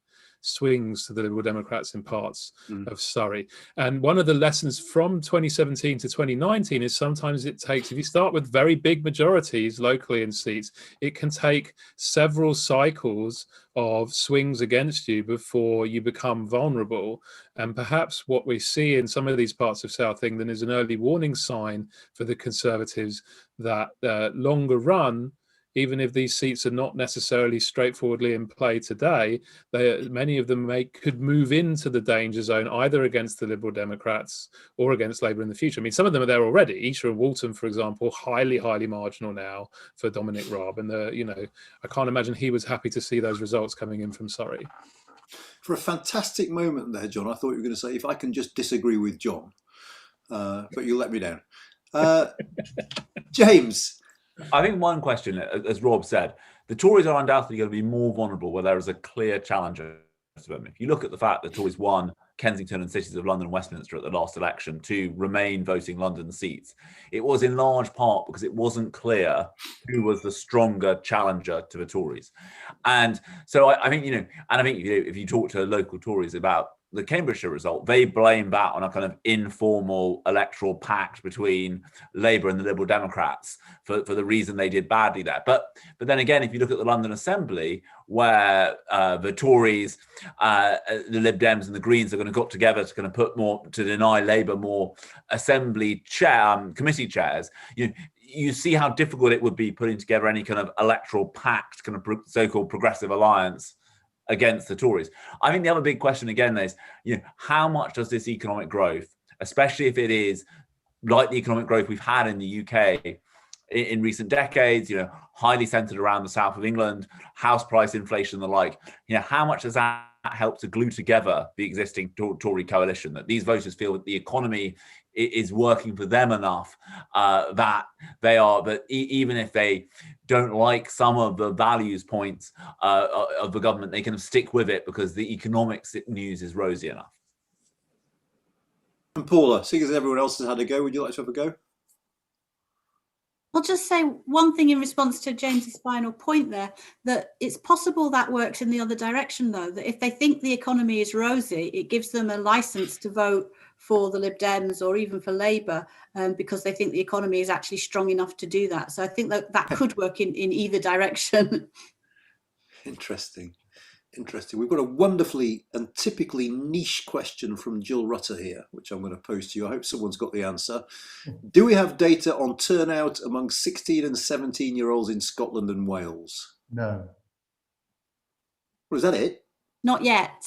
swings to the Liberal Democrats in parts of Surrey. And one of the lessons from 2017 to 2019 is sometimes it takes, if you start with very big majorities locally in seats, it can take several cycles of swings against you before you become vulnerable. And perhaps what we see in some of these parts of South England is an early warning sign for the Conservatives that longer run, even if these seats are not necessarily straightforwardly in play today, many of them could move into the danger zone either against the Liberal Democrats or against Labour in the future. I mean, some of them are there already. Esher and Walton, for example, highly marginal now for Dominic Raab. And, I can't imagine he was happy to see those results coming in from Surrey. For a fantastic moment there, John, I thought you were going to say, if I can just disagree with John, but you let me down. James. I think one question, as Rob said, the Tories are undoubtedly going to be more vulnerable where there is a clear challenger to them. If you look at the fact that Tories won Kensington and cities of London and Westminster at the last election to Remain voting London seats, it was in large part because it wasn't clear who was the stronger challenger to the Tories. And so I think, if you talk to local Tories about the Cambridgeshire result, they blame that on a kind of informal electoral pact between Labour and the Liberal Democrats for the reason they did badly there. But then again, if you look at the London Assembly, where the Tories, the Lib Dems and the Greens are going to got together to kind of put more, to deny Labour more Assembly committee chairs, you see how difficult it would be putting together any kind of electoral pact, kind of so-called progressive alliance against the Tories. I think the other big question again is, how much does this economic growth, especially if it is like the economic growth we've had in the UK in recent decades, highly centered around the south of England, house price inflation and the like, how much does that help to glue together the existing Tory coalition, that these voters feel that the economy is working for them enough that even if they don't like some of the values points of the government, they can stick with it because the economics news is rosy enough. And Paula, seeing as everyone else has had a go, would you like to have a go? I'll just say one thing in response to James's final point there, that it's possible that works in the other direction, though, that if they think the economy is rosy, it gives them a license to vote for the Lib Dems or even for Labour because they think the economy is actually strong enough to do that. So I think that could work in either direction. Interesting. We've got a wonderfully and typically niche question from Jill Rutter here, which I'm going to pose to you. I hope someone's got the answer. Do we have data on turnout among 16 and 17-year-olds in Scotland and Wales? No. Was that it? Not yet.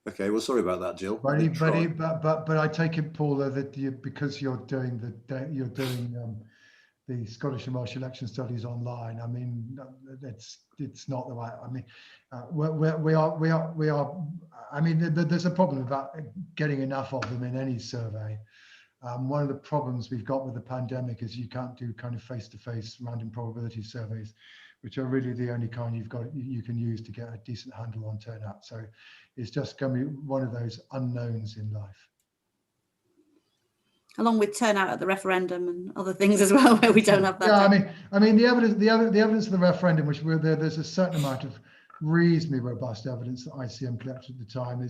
Okay, well, sorry about that, Jill. But I take it, Paula, that because you're doing the Scottish and Welsh election studies online. I mean, it's not the right. I mean, we are. I mean, there's a problem about getting enough of them in any survey. One of the problems we've got with the pandemic is you can't do kind of face-to-face random probability surveys, which are really the only kind you can use to get a decent handle on turnout. So it's just going to be one of those unknowns in life. along with turnout at the referendum and other things as well, where we don't have that. Yeah, I mean, the evidence of the referendum, which there's a certain amount of reasonably robust evidence that ICM collected at the time,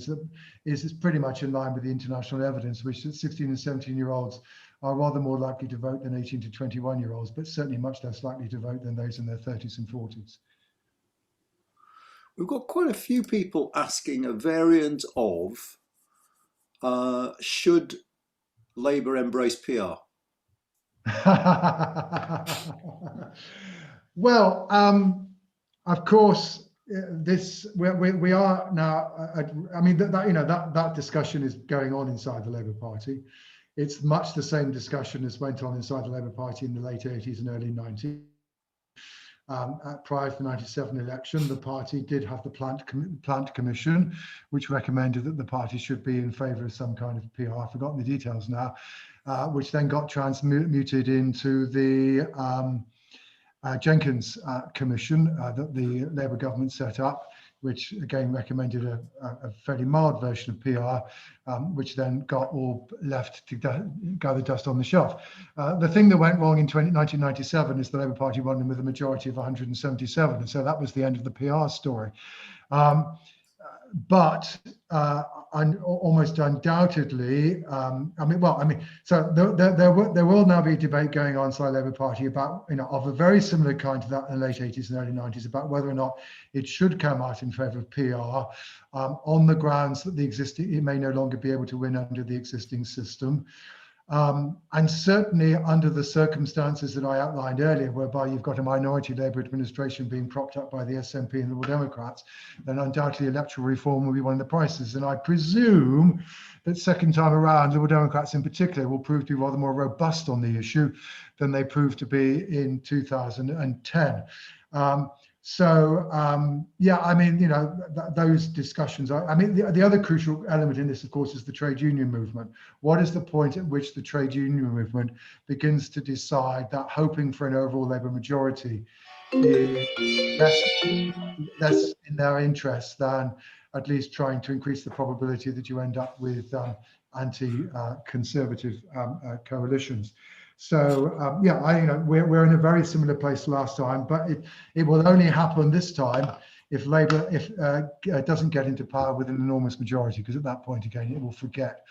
is pretty much in line with the international evidence, which 16 and 17-year-olds are rather more likely to vote than 18 to 21-year-olds, but certainly much less likely to vote than those in their 30s and 40s. We've got quite a few people asking a variant of, should Labour embrace PR? Well, of course, we are now. I mean, that discussion is going on inside the Labour Party. It's much the same discussion as went on inside the Labour Party in the late 80s and early 90s. Prior to the 97 election, the party did have the plant commission, which recommended that the party should be in favour of some kind of PR. I've forgotten the details now, which then got transmuted into the Jenkins Commission that the Labour government set up, which again recommended a fairly mild version of PR, which then got all left to gather dust on the shelf. The thing that went wrong in 1997 is the Labour Party won them with a majority of 177, and so that was the end of the PR story. But almost undoubtedly, so there will now be a debate going on inside the Labour Party about, of a very similar kind to that in the late 80s and early 90s, about whether or not it should come out in favour of PR on the grounds that it may no longer be able to win under the existing system. And certainly under the circumstances that I outlined earlier, whereby you've got a minority Labour administration being propped up by the SNP and the Liberal Democrats, then undoubtedly electoral reform will be one of the prices. And I presume that second time around, Liberal Democrats in particular will prove to be rather more robust on the issue than they proved to be in 2010. Yeah, I mean, those discussions are, I mean, the other crucial element in this, of course, is the trade union movement. What is the point at which the trade union movement begins to decide that hoping for an overall Labour majority is less in their interest than at least trying to increase the probability that you end up with anti-conservative coalitions? So yeah, we're in a very similar place last time, but it will only happen this time if Labour doesn't get into power with an enormous majority, because at that point again it will forget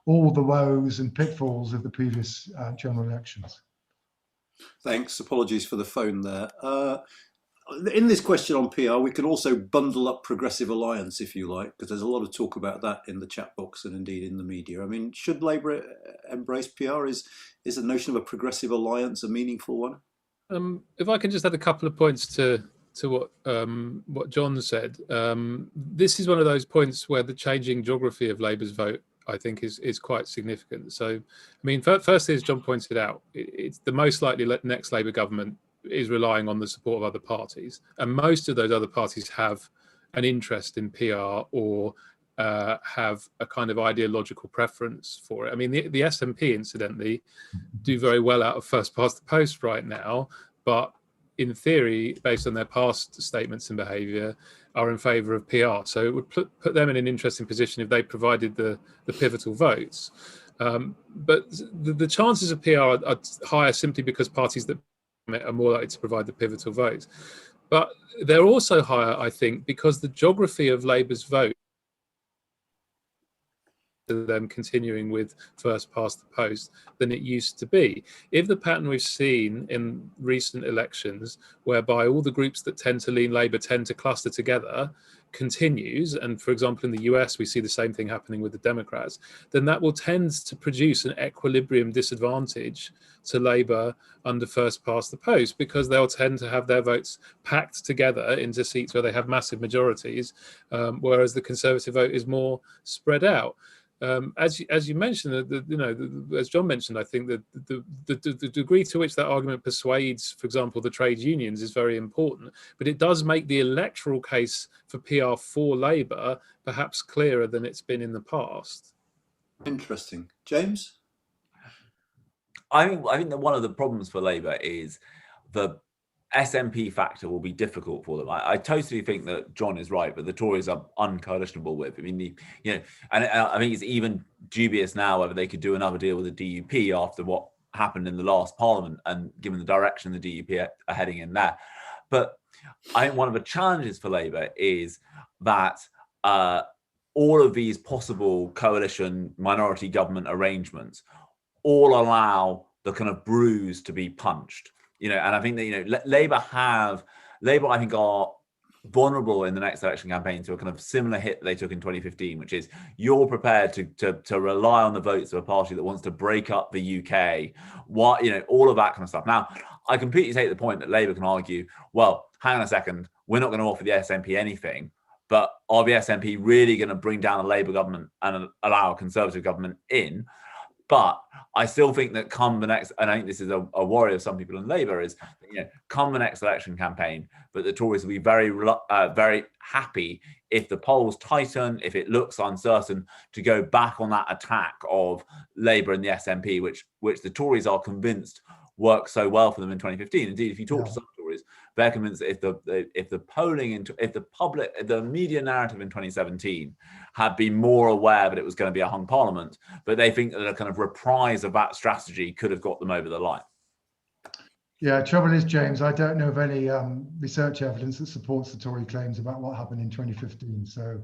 all the woes and pitfalls of the previous general elections. Thanks. Apologies for the phone there. In this question on PR, we can also bundle up Progressive Alliance, if you like, because there's a lot of talk about that in the chat box and indeed in the media. I mean, should Labour embrace PR? Is the notion of a Progressive Alliance a meaningful one? If I can just add a couple of points to what John said. This is one of those points where the changing geography of Labour's vote, I think, is quite significant. So, I mean, firstly, as John pointed out, it's the most likely next Labour government is relying on the support of other parties, and most of those other parties have an interest in PR or have a kind of ideological preference for it. I mean, the SNP, incidentally, do very well out of first past the post right now, but in theory, based on their past statements and behaviour, are in favour of PR. So it would put them in an interesting position if they provided the pivotal votes. But the chances of PR are higher simply because parties that are more likely to provide the pivotal votes. But they're also higher, I think, because the geography of Labour's vote to them continuing with first past the post than it used to be. If the pattern we've seen in recent elections, whereby all the groups that tend to lean Labour tend to cluster together, continues, and for example in the US we see the same thing happening with the Democrats, then that will tend to produce an equilibrium disadvantage to Labour under first past the post, because they'll tend to have their votes packed together into seats where they have massive majorities, whereas the Conservative vote is more spread out. As you mentioned, as John mentioned, I think that the degree to which that argument persuades, for example, the trade unions is very important. But it does make the electoral case for PR for Labour perhaps clearer than it's been in the past. Interesting. James? I think that one of the problems for Labour is the SNP factor will be difficult for them. I totally think that John is right, but the Tories are uncoalitionable with. I mean, and I think it's even dubious now whether they could do another deal with the DUP after what happened in the last Parliament and given the direction the DUP are heading in there. But I think one of the challenges for Labour is that all of these possible coalition minority government arrangements all allow the kind of bruise to be punched. And I think that, Labour I think are vulnerable in the next election campaign to a kind of similar hit that they took in 2015, which is you're prepared to rely on the votes of a party that wants to break up the UK, all of that kind of stuff. Now, I completely take the point that Labour can argue, well, hang on a second, we're not going to offer the SNP anything, but are the SNP really going to bring down a Labour government and allow a Conservative government in? But I still think that come the next, and I think this is a worry of some people in Labour, is come the next election campaign, but the Tories will be very, very happy if the polls tighten, if it looks uncertain, to go back on that attack of Labour and the SNP, which the Tories are convinced worked so well for them in 2015. Indeed, if you talk to some Tories, they're convinced that if the polling, if the media narrative in 2017 had been more aware that it was going to be a hung parliament, but they think that a kind of reprise of that strategy could have got them over the line. Yeah, trouble is, James, I don't know of any research evidence that supports the Tory claims about what happened in 2015. So,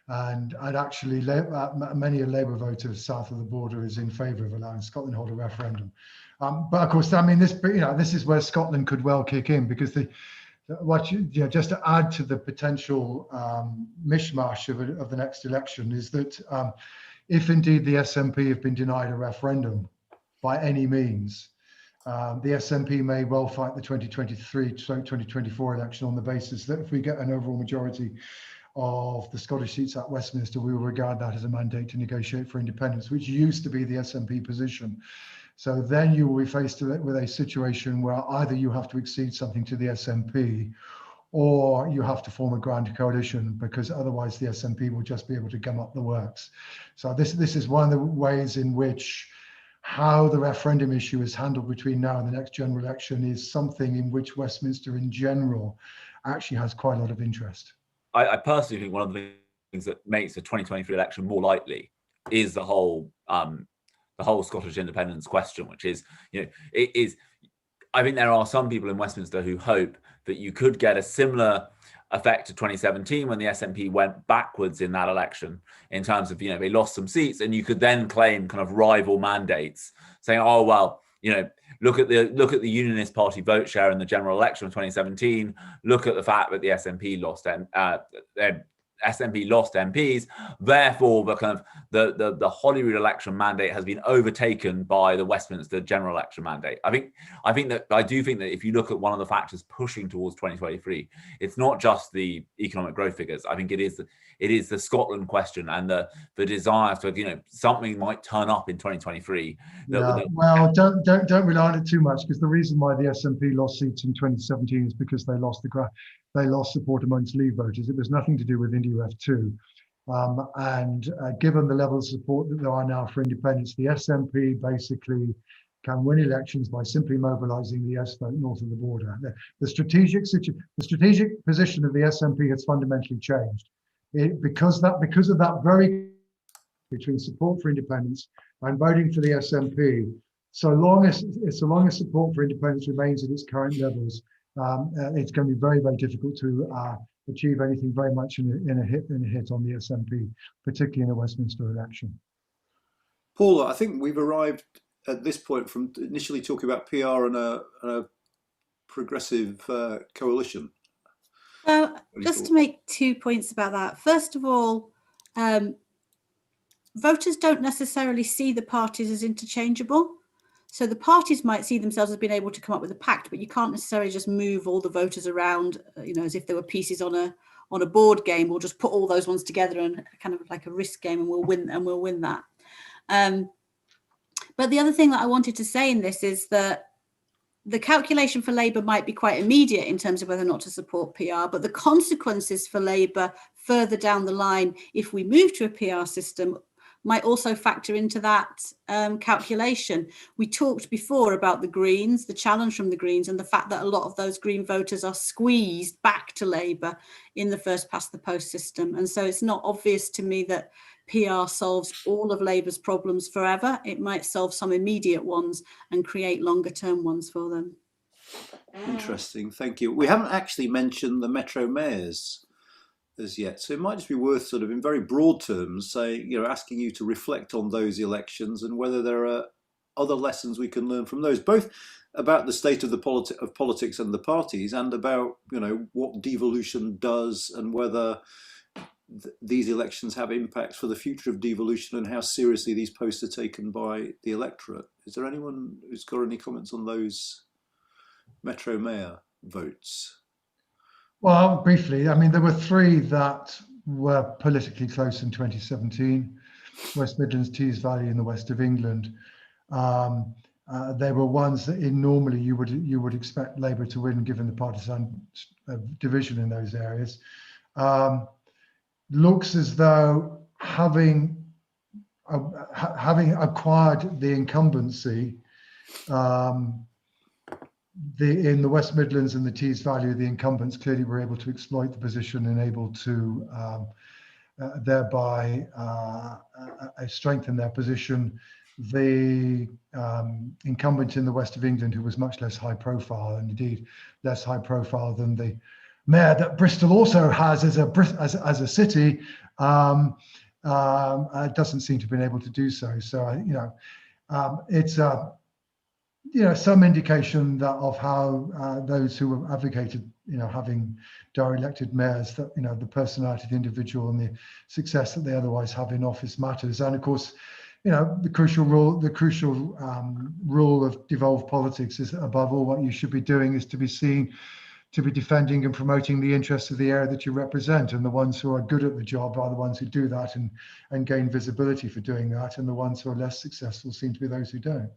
and actually, many Labour voters south of the border is in favour of allowing Scotland to hold a referendum. But of course, I mean, this is where Scotland could well kick in, because just to add to the potential mishmash of the next election is that if indeed the SNP have been denied a referendum by any means, the SNP may well fight the 2023-2024 election on the basis that if we get an overall majority of the Scottish seats at Westminster, we will regard that as a mandate to negotiate for independence, which used to be the SNP position. So then you will be faced with a situation where either you have to accede something to the SNP, or you have to form a grand coalition, because otherwise the SNP will just be able to gum up the works. So this is one of the ways in which how the referendum issue is handled between now and the next general election is something in which Westminster in general actually has quite a lot of interest. I personally think one of the things that makes the 2023 election more likely is the whole Scottish independence question, which is, I think there are some people in Westminster who hope that you could get a similar effect to 2017 when the SNP went backwards in that election in terms of, they lost some seats, and you could then claim kind of rival mandates, saying, oh, well, look at the Unionist Party vote share in the general election of 2017. Look at the fact that the SNP lost MPs. Therefore, the kind of the Holyrood election mandate has been overtaken by the Westminster general election mandate. I do think that if you look at one of the factors pushing towards 2023, it's not just the economic growth figures. I think it is the Scotland question and the desire for something might turn up in 2023. Well, don't rely on it too much, because the reason why the SNP lost seats in 2017 is because they lost support amongst Leave voters. It was nothing to do with India F2. Given the level of support that there are now for independence, the SNP basically can win elections by simply mobilising the yes vote north of the border. The strategic position of the SNP has fundamentally changed. Because of that very between support for independence and voting for the SNP, so long as support for independence remains at its current levels, it's going to be very, very difficult to achieve anything very much in a hit on the SNP, particularly in a Westminster election. Paula, I think we've arrived at this point from initially talking about PR and a progressive coalition. So just to make 2 points about that. First of all, voters don't necessarily see the parties as interchangeable. So the parties might see themselves as being able to come up with a pact, but you can't necessarily just move all the voters around, as if they were pieces on a board game. We'll just put all those ones together and kind of like a risk game, and we'll win that. But the other thing that I wanted to say in this is that the calculation for Labour might be quite immediate in terms of whether or not to support PR, but the consequences for Labour further down the line, if we move to a PR system, might also factor into that calculation. We talked before about the Greens, the challenge from the Greens, and the fact that a lot of those Green voters are squeezed back to Labour in the first past the post system. And so it's not obvious to me that PR solves all of Labour's problems forever. It might solve some immediate ones and create longer term ones for them. Interesting, thank you. We haven't actually mentioned the Metro mayors as yet, so it might just be worth sort of in very broad terms saying, you know, asking you to reflect on those elections and whether there are other lessons we can learn from those, both about the state of the of politics and the parties, and about, you know, what devolution does and whether these elections have impacts for the future of devolution and how seriously these posts are taken by the electorate. Is there anyone who's got any comments on those Metro Mayor votes? Well, briefly, I mean, there were three that were politically close in 2017, West Midlands, Tees Valley in the west of England. They were ones that normally you would expect Labour to win, given the partisan division in those areas. Looks as though having acquired the incumbency, in the West Midlands and the Tees Valley, the incumbents clearly were able to exploit the position and able to thereby strengthen their position. The incumbent in the west of England, who was much less high profile, and indeed less high profile than the mayor that Bristol also has as a city, doesn't seem to have been able to do so. So, you know, it's some indication that of how those who have advocated, you know, having direct elected mayors, that, you know, the personality of the individual and the success that they otherwise have in office matters. And of course, you know, the crucial rule of devolved politics is that above all, what you should be doing is to be seen to be defending and promoting the interests of the area that you represent. And the ones who are good at the job are the ones who do that and gain visibility for doing that. And the ones who are less successful seem to be those who don't.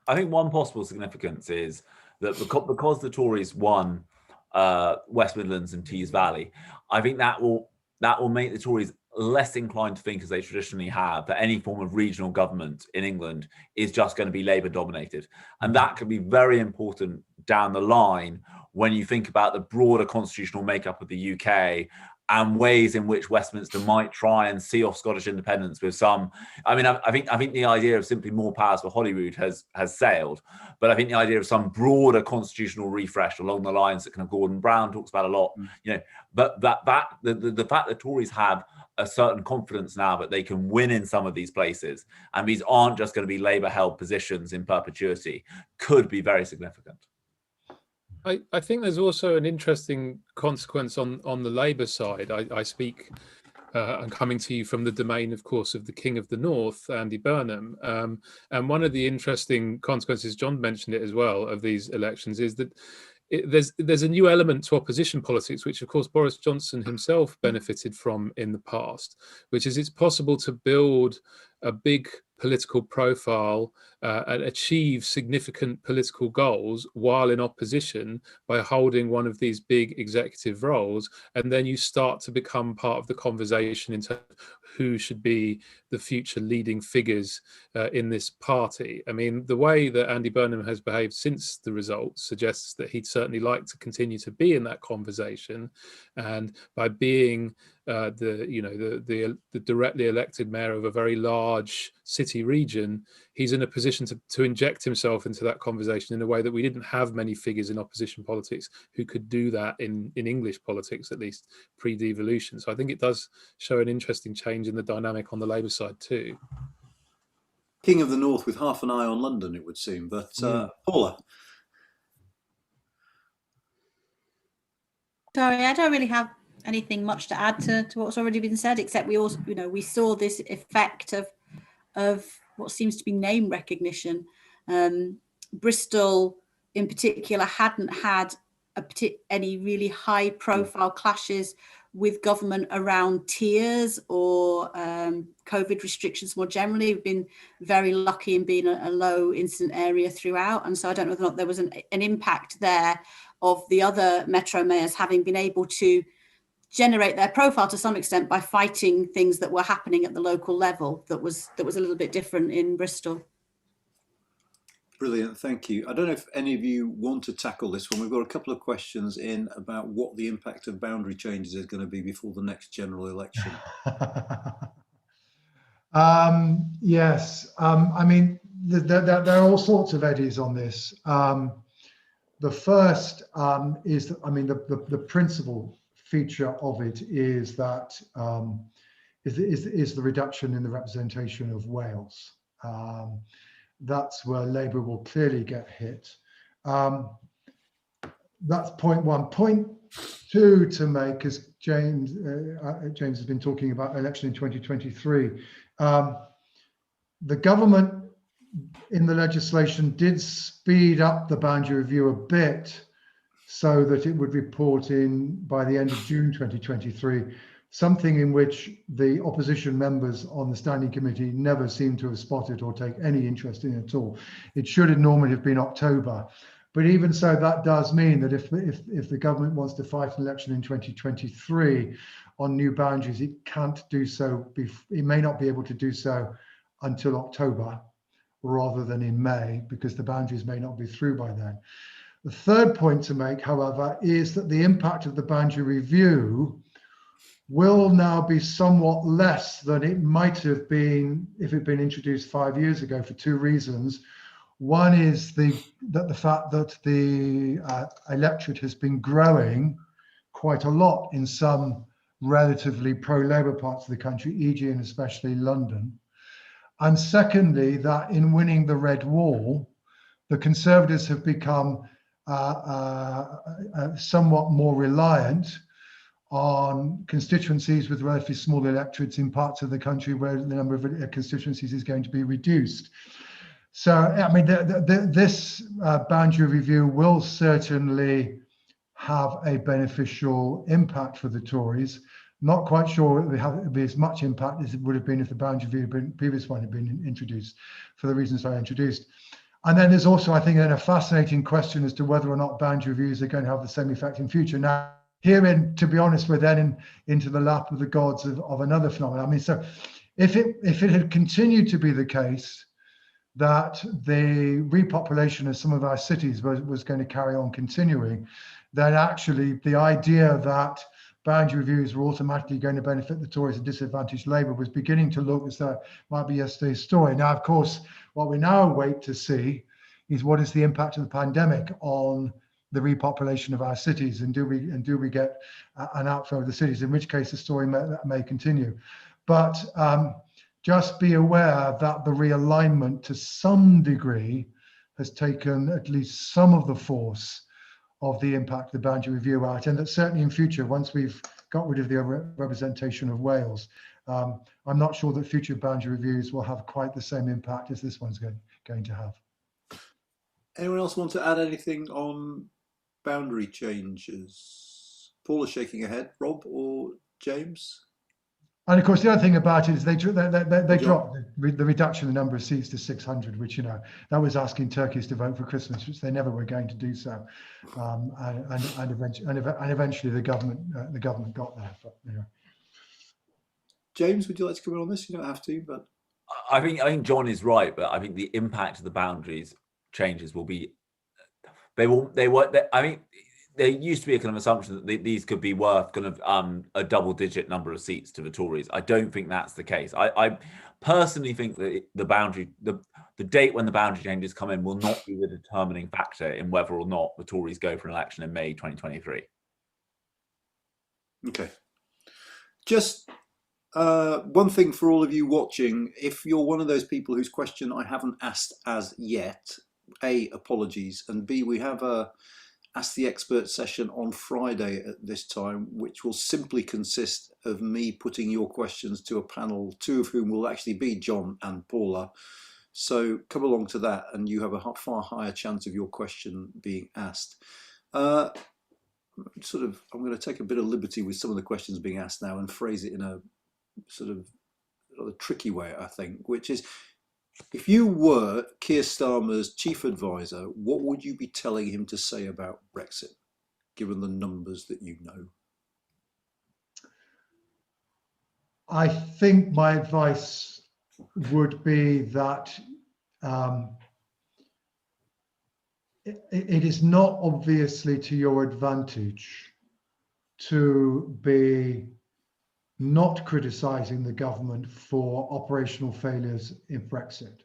I think one possible significance is that because the Tories won West Midlands and Tees Valley, I think that will make the Tories less inclined to think, as they traditionally have, that any form of regional government in England is just going to be Labour dominated. And that could be very important down the line when you think about the broader constitutional makeup of the UK and ways in which Westminster might try and see off Scottish independence with some. I mean, I think the idea of simply more powers for Holyrood has sailed, but I think the idea of some broader constitutional refresh along the lines that kind of Gordon Brown talks about a lot, you know, but the fact that Tories have a certain confidence now that they can win in some of these places, and these aren't just going to be Labour-held positions in perpetuity, could be very significant. I think there's also an interesting consequence on the Labour side. I speak, I'm coming to you from the domain, of course, of the King of the North, Andy Burnham. And one of the interesting consequences, John mentioned it as well, of these elections is that there's a new element to opposition politics, which of course Boris Johnson himself benefited from in the past, which is it's possible to build a big political profile and achieve significant political goals while in opposition by holding one of these big executive roles, and then you start to become part of the conversation in terms of who should be the future leading figures in this party. I mean, the way that Andy Burnham has behaved since the results suggests that he'd certainly like to continue to be in that conversation, and by being the directly elected mayor of a very large city region, he's in a position to inject himself into that conversation in a way that we didn't have many figures in opposition politics who could do that in English politics, at least pre-devolution. So I think it does show an interesting change in the dynamic on the Labour side too. King of the North with half an eye on London, it would seem. But Paula. Sorry, I don't really have anything much to add to what's already been said, except we also, you know, we saw this effect of what seems to be name recognition. Bristol in particular hadn't had any really high profile clashes with government around tiers or COVID restrictions more generally. We've been very lucky in being a low incident area throughout, and so I don't know whether or not there was an impact there of the other metro mayors having been able to generate their profile to some extent by fighting things that were happening at the local level that was a little bit different in Bristol. Brilliant, thank you. I don't know if any of you want to tackle this one. We've got a couple of questions in about what the impact of boundary changes is going to be before the next general election. Yes, I mean, there are all sorts of eddies on this. The first is, I mean, the principal feature of it is that is the reduction in the representation of Wales. That's where Labour will clearly get hit. That's point one. Point two to make, as James has been talking about election in 2023. The government in the legislation did speed up the boundary review a bit so that it would report in by the end of June 2023, something in which the opposition members on the standing committee never seem to have spotted or take any interest in at all. It should have normally have been October. But even so, that does mean that if the government wants to fight an election in 2023 on new boundaries, it can't do so. It may not be able to do so until October rather than in May, because the boundaries may not be through by then. The third point to make, however, is that the impact of the boundary review will now be somewhat less than it might have been if it had been introduced 5 years ago, for two reasons. One is the fact that the electorate has been growing quite a lot in some relatively pro-Labour parts of the country, e.g. and especially London. And secondly, that in winning the Red Wall, the Conservatives have become somewhat more reliant on constituencies with relatively small electorates in parts of the country where the number of constituencies is going to be reduced. So, I mean, this boundary review will certainly have a beneficial impact for the Tories. Not quite sure it would be as much impact as it would have been if the boundary review previous one had been introduced, for the reasons I introduced. And then there's also, I think, a fascinating question as to whether or not boundary reviews are going to have the same effect in future. Now, herein, to be honest, we're then into the lap of the gods of another phenomenon. I mean, so if it had continued to be the case that the repopulation of some of our cities was going to carry on continuing, then actually the idea that boundary reviews were automatically going to benefit the Tories and disadvantage Labour was beginning to look as though it might be yesterday's story. Now, of course, what we now wait to see is what is the impact of the pandemic on the repopulation of our cities, and do we get an outflow of the cities, in which case the story may continue. But just be aware that the realignment to some degree has taken at least some of the force of the impact of the boundary review out, and that certainly in future, once we've got rid of the representation of Wales, I'm not sure that future boundary reviews will have quite the same impact as this one's going to have. Anyone else want to add anything on boundary changes? Paula shaking her head. Rob or James? And of course, the other thing about it is they dropped the reduction in the number of seats to 600, which, you know, that was asking Turkeys to vote for Christmas, which they never were going to do so. And eventually the government got there. But, you know. James, would you like to come in on this? You don't have to, but I think John is right, but I think the impact of the boundaries changes will be. I mean, there used to be a kind of assumption that these could be worth kind of a double-digit number of seats to the Tories. I don't think that's the case. I personally think that the date when the boundary changes come in will not be the determining factor in whether or not the Tories go for an election in May 2023. Okay. Just one thing for all of you watching: if you're one of those people whose question I haven't asked as yet, A, apologies, and B, we have a Ask the Expert session on Friday at this time, which will simply consist of me putting your questions to a panel, two of whom will actually be John and Paula. So come along to that and you have a far higher chance of your question being asked. I'm going to take a bit of liberty with some of the questions being asked now and phrase it in a sort of a tricky way, I think, which is, if you were Keir Starmer's chief advisor, what would you be telling him to say about Brexit, given the numbers that you know? I think my advice would be that it is not obviously to your advantage to be not criticising the government for operational failures in Brexit.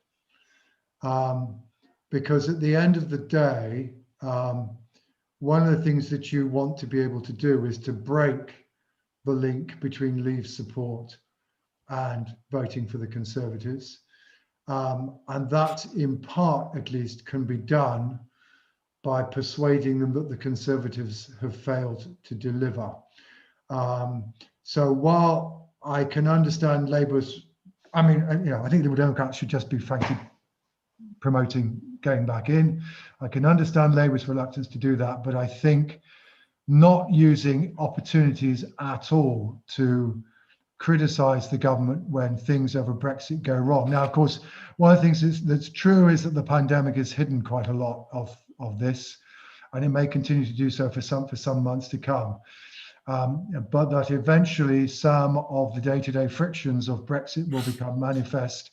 Because at the end of the day, one of the things that you want to be able to do is to break the link between Leave support and voting for the Conservatives. And that, in part at least, can be done by persuading them that the Conservatives have failed to deliver. So while I can understand Labour's, I think the Democrats should just be frankly promoting going back in. I can understand Labour's reluctance to do that, but I think not using opportunities at all to criticise the government when things over Brexit go wrong. Now, of course, one of the things that's true is that the pandemic has hidden quite a lot of this, and it may continue to do so for some months to come. But that eventually some of the day-to-day frictions of Brexit will become manifest.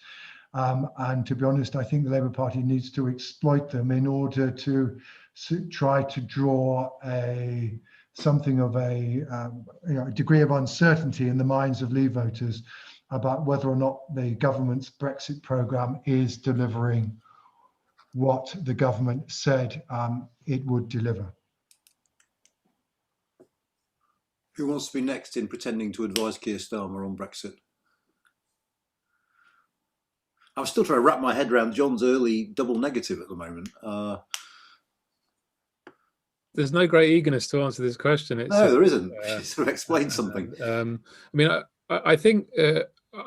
And to be honest, I think the Labour Party needs to exploit them in order to try to draw something of a degree of uncertainty in the minds of Leave voters about whether or not the government's Brexit programme is delivering what the government said it would deliver. Who wants to be next in pretending to advise Keir Starmer on Brexit? I'm still trying to wrap my head around John's early double negative at the moment. There's no great eagerness to answer this question. There isn't. Sort of explain something. I think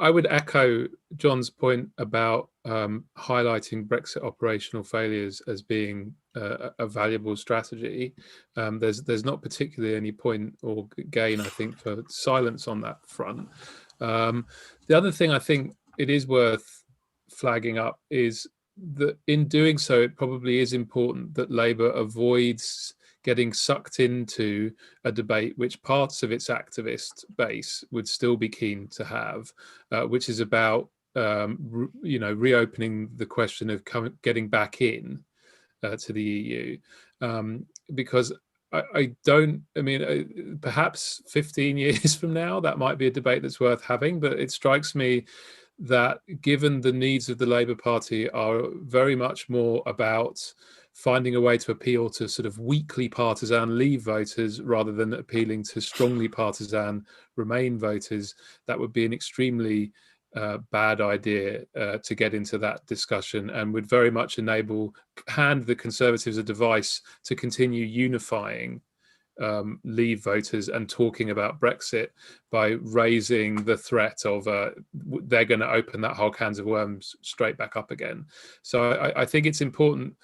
I would echo John's point about highlighting Brexit operational failures as being a valuable strategy. There's not particularly any point or gain, I think, for silence on that front. The other thing I think it is worth flagging up is that in doing so, it probably is important that Labour avoids getting sucked into a debate which parts of its activist base would still be keen to have, which is about reopening the question of getting back in to the EU, because perhaps 15 years from now that might be a debate that's worth having, but it strikes me that given the needs of the Labour Party are very much more about finding a way to appeal to sort of weakly partisan Leave voters rather than appealing to strongly partisan Remain voters, that would be an extremely bad idea to get into that discussion, and would very much hand the Conservatives a device to continue unifying Leave voters and talking about Brexit by raising the threat of they're going to open that whole cans of worms straight back up again. So I think it's important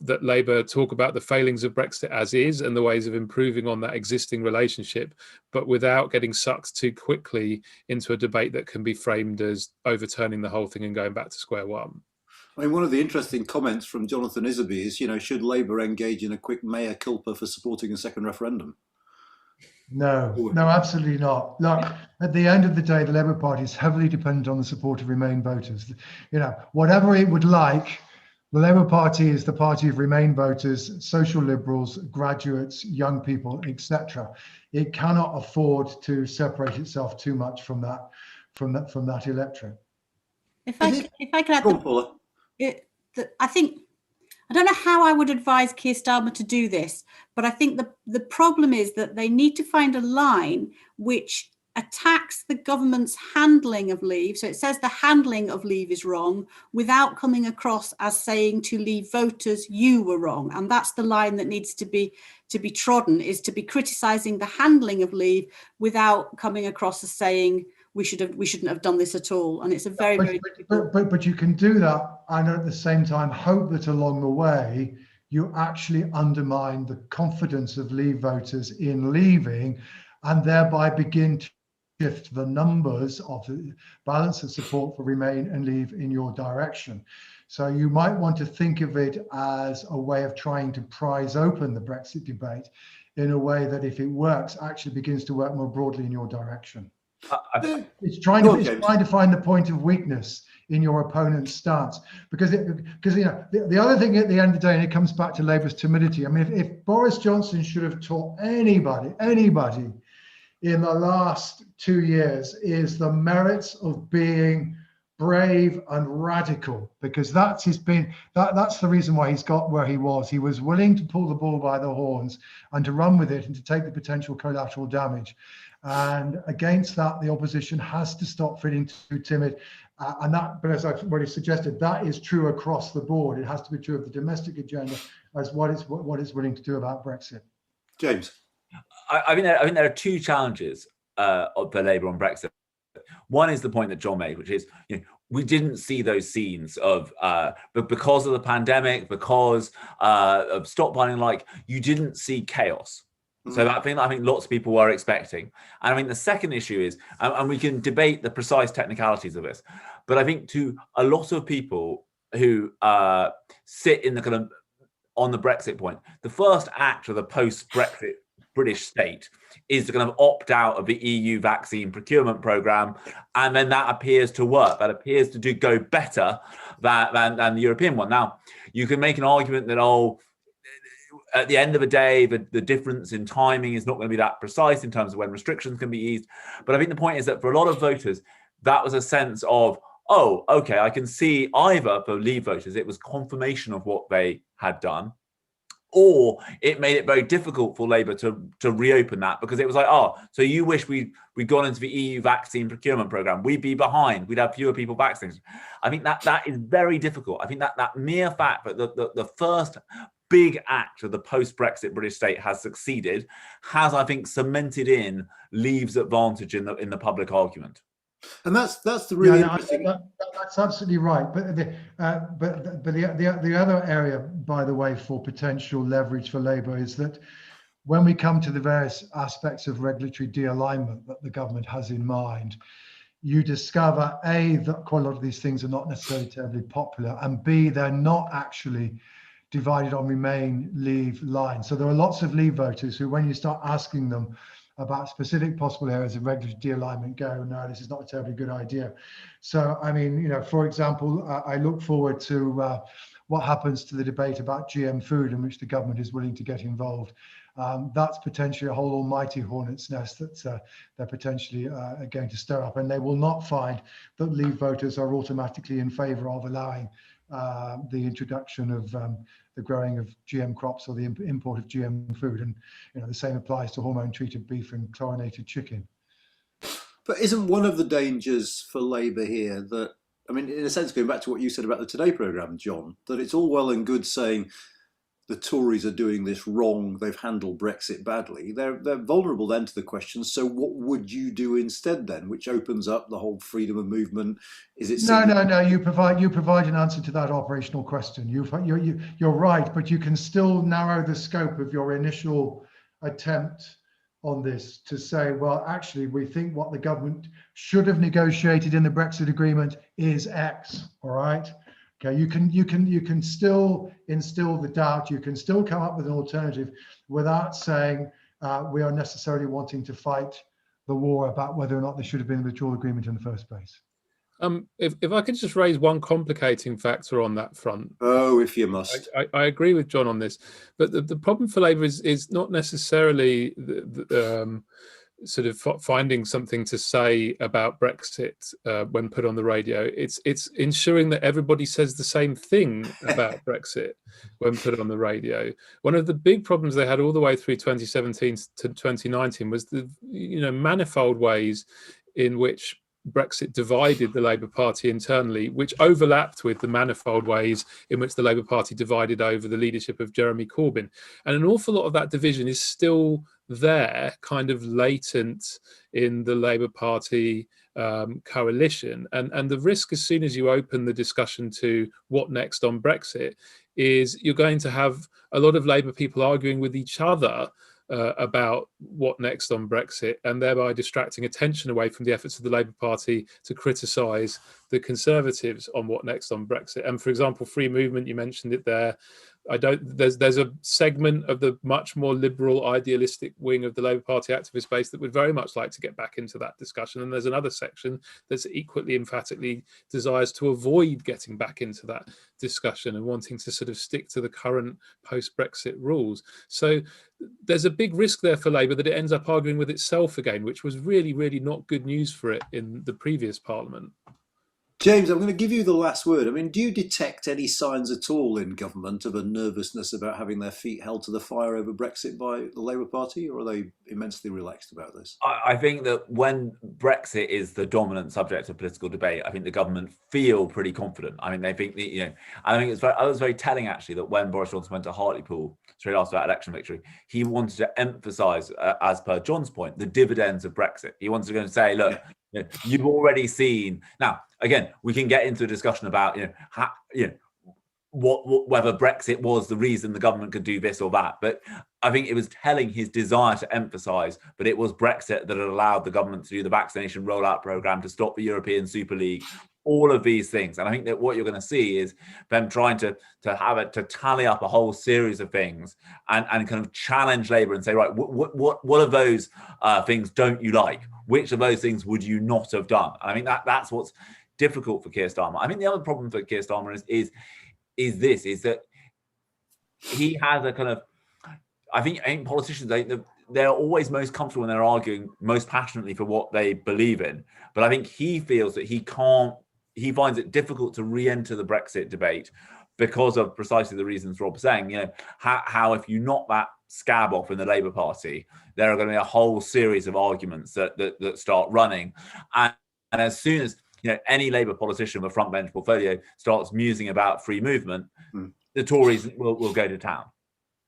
that Labour talk about the failings of Brexit as is and the ways of improving on that existing relationship, but without getting sucked too quickly into a debate that can be framed as overturning the whole thing and going back to square one. I mean, one of the interesting comments from Jonathan Isserby is, should Labour engage in a quick mea culpa for supporting a second referendum? No, absolutely not. Look, at the end of the day, the Labour Party is heavily dependent on the support of Remain voters. Whatever it would like, the Labour Party is the party of Remain voters, social liberals, graduates, young people, etc. It cannot afford to separate itself too much from that electorate. If I could add, go on, Paula. I don't know how I would advise Keir Starmer to do this, but I think the problem is that they need to find a line which attacks the government's handling of Leave. So it says the handling of Leave is wrong without coming across as saying to Leave voters, you were wrong. And that's the line that needs to be trodden, is to be criticising the handling of Leave without coming across as saying we shouldn't have done this at all. And it's a very difficult. But you can do that and at the same time hope that along the way you actually undermine the confidence of Leave voters in leaving, and thereby begin to shift the numbers of the balance of support for Remain and Leave in your direction. So you might want to think of it as a way of trying to prise open the Brexit debate in a way that, if it works, actually begins to work more broadly in your direction. It's trying to find the point of weakness in your opponent's stance, because the other thing at the end of the day, and it comes back to Labour's timidity. I mean, if Boris Johnson should have taught anybody in the last 2 years, is the merits of being brave and radical, because that's the reason why he's got where he was. He was willing to pull the bull by the horns and to run with it and to take the potential collateral damage. And against that, the opposition has to stop feeling too timid. But as I've already suggested, that is true across the board. It has to be true of the domestic agenda as what it's willing to do about Brexit. James. I think there are two challenges for Labour on Brexit. One is the point that John made, which is, we didn't see those scenes of, but because of the pandemic, because of stockpiling, you didn't see chaos. So I think lots of people were expecting. And I mean, the second issue is, and we can debate the precise technicalities of this, but I think to a lot of people who sit in the kind of on the Brexit point, the first act of the post-Brexit British state is to kind of opt out of the EU vaccine procurement program, and then that appears to work. That appears to go better than the European one. Now, you can make an argument that, at the end of the day, the difference in timing is not going to be that precise in terms of when restrictions can be eased. But I think the point is that for a lot of voters, that was a sense of, oh, okay, I can see either for Leave voters, it was confirmation of what they had done, or it made it very difficult for Labour to reopen that, because it was like, so you wish we'd gone into the EU vaccine procurement programme, we'd be behind, we'd have fewer people vaccinated. I think that is very difficult. I think that mere fact that the first big act of the post-Brexit British state has succeeded has, I think, cemented in Leave's advantage in the public argument. And that's the really interesting. That's absolutely right. But the other area, by the way, for potential leverage for Labour is that when we come to the various aspects of regulatory de-alignment that the government has in mind, you discover A, that quite a lot of these things are not necessarily terribly popular, and B, they're not actually divided on Remain, Leave lines. So there are lots of Leave voters who, when you start asking them about specific possible areas of regulatory de-alignment, go, no, this is not a terribly good idea. So, I mean, for example, I look forward to what happens to the debate about GM food, in which the government is willing to get involved. That's potentially a whole almighty hornet's nest that they're potentially going to stir up, and they will not find that Leave voters are automatically in favour of allowing the introduction of the growing of GM crops or the import of GM food. And the same applies to hormone treated beef and chlorinated chicken. But isn't one of the dangers for Labour here that, I mean, in a sense, going back to what you said about the Today programme, John, that it's all well and good saying the Tories are doing this wrong, they've handled Brexit badly. They're vulnerable then to the question, so what would you do instead then? Which opens up the whole freedom of movement. Is it No, you provide an answer to that operational question. You're right, but you can still narrow the scope of your initial attempt on this to say, well, actually, we think what the government should have negotiated in the Brexit agreement is X, all right? Okay, you can still instill the doubt. You can still come up with an alternative without saying we are necessarily wanting to fight the war about whether or not there should have been a withdrawal agreement in the first place. If I could just raise one complicating factor on that front. Oh, if you must. I agree with John on this, but the problem for Labour is not necessarily sort of finding something to say about Brexit when put on the radio. It's ensuring that everybody says the same thing about Brexit when put on the radio. One of the big problems they had all the way through 2017 to 2019 was the manifold ways in which Brexit divided the Labour Party internally, which overlapped with the manifold ways in which the Labour Party divided over the leadership of Jeremy Corbyn. And an awful lot of that division is still there, kind of latent in the Labour Party coalition. And the risk, as soon as you open the discussion to what next on Brexit, is you're going to have a lot of Labour people arguing with each other about what next on Brexit, and thereby distracting attention away from the efforts of the Labour Party to criticise the Conservatives on what next on Brexit. And for example, free movement, you mentioned it there. There's a segment of the much more liberal, idealistic wing of the Labour Party activist base that would very much like to get back into that discussion, and there's another section that's equally emphatically desires to avoid getting back into that discussion and wanting to sort of stick to the current post-Brexit rules. So there's a big risk there for Labour that it ends up arguing with itself again, which was really, really not good news for it in the previous Parliament. James, I'm going to give you the last word. I mean, do you detect any signs at all in government of a nervousness about having their feet held to the fire over Brexit by the Labour Party, or are they immensely relaxed about this? I think that when Brexit is the dominant subject of political debate, I think the government feel pretty confident. I mean, they think that, you know, I think I was very telling actually that when Boris Johnson went to Hartlepool straight after that election victory, he wanted to emphasise, as per John's point, the dividends of Brexit. He wanted to go and say, look, you know, you've already seen. Now, again, we can get into a discussion about, whether Brexit was the reason the government could do this or that. But I think it was telling his desire to emphasise that it was Brexit that had allowed the government to do the vaccination rollout programme, to stop the European Super League, all of these things. And I think that what you're going to see is them trying to tally up a whole series of things and kind of challenge Labour and say, right, what of those things don't you like? Which of those things would you not have done? I mean, that's what's difficult for Keir Starmer. I think the other problem for Keir Starmer is that he has a kind of, I think politicians, they're always most comfortable when they're arguing most passionately for what they believe in. But I think he feels that he finds it difficult to re-enter the Brexit debate because of precisely the reasons Rob's saying, you know, how if you knock that scab off in the Labour Party, there are going to be a whole series of arguments that start running. And as soon as, you know, any Labour politician with a front bench portfolio starts musing about free movement, the Tories will go to town.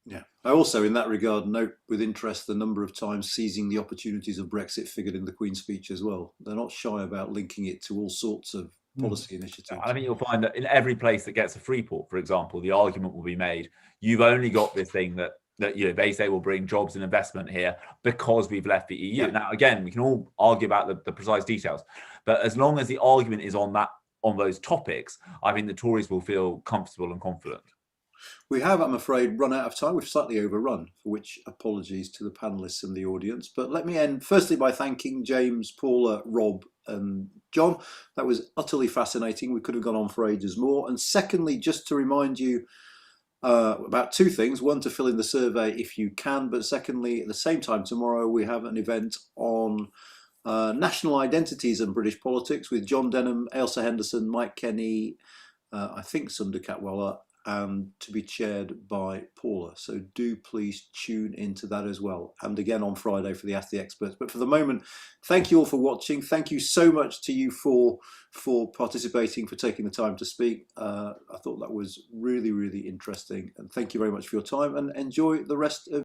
Yeah. I also, in that regard, note with interest the number of times seizing the opportunities of Brexit figured in the Queen's speech as well. They're not shy about linking it to all sorts of policy initiatives. I think you'll find that in every place that gets a free port, for example, the argument will be made, you've only got this thing that you know, they say will bring jobs and investment here because we've left the EU. Yeah. Now, again, we can all argue about the precise details, but as long as the argument is on those topics, I think the Tories will feel comfortable and confident. We have, I'm afraid, run out of time. We've slightly overrun, for which apologies to the panellists and the audience. But let me end firstly by thanking James, Paula, Rob and John. That was utterly fascinating. We could have gone on for ages more. And secondly, just to remind you about two things. One, to fill in the survey if you can. But secondly, at the same time tomorrow, we have an event on national identities and British politics with John Denham, Ailsa Henderson, Mike Kenny, I think Sunder Katwala, and to be chaired by Paula. So do please tune into that as well. And again on Friday for the Ask the Experts. But for the moment, thank you all for watching. Thank you so much to you for participating, for taking the time to speak. I thought that was really, really interesting. And thank you very much for your time, and enjoy the rest of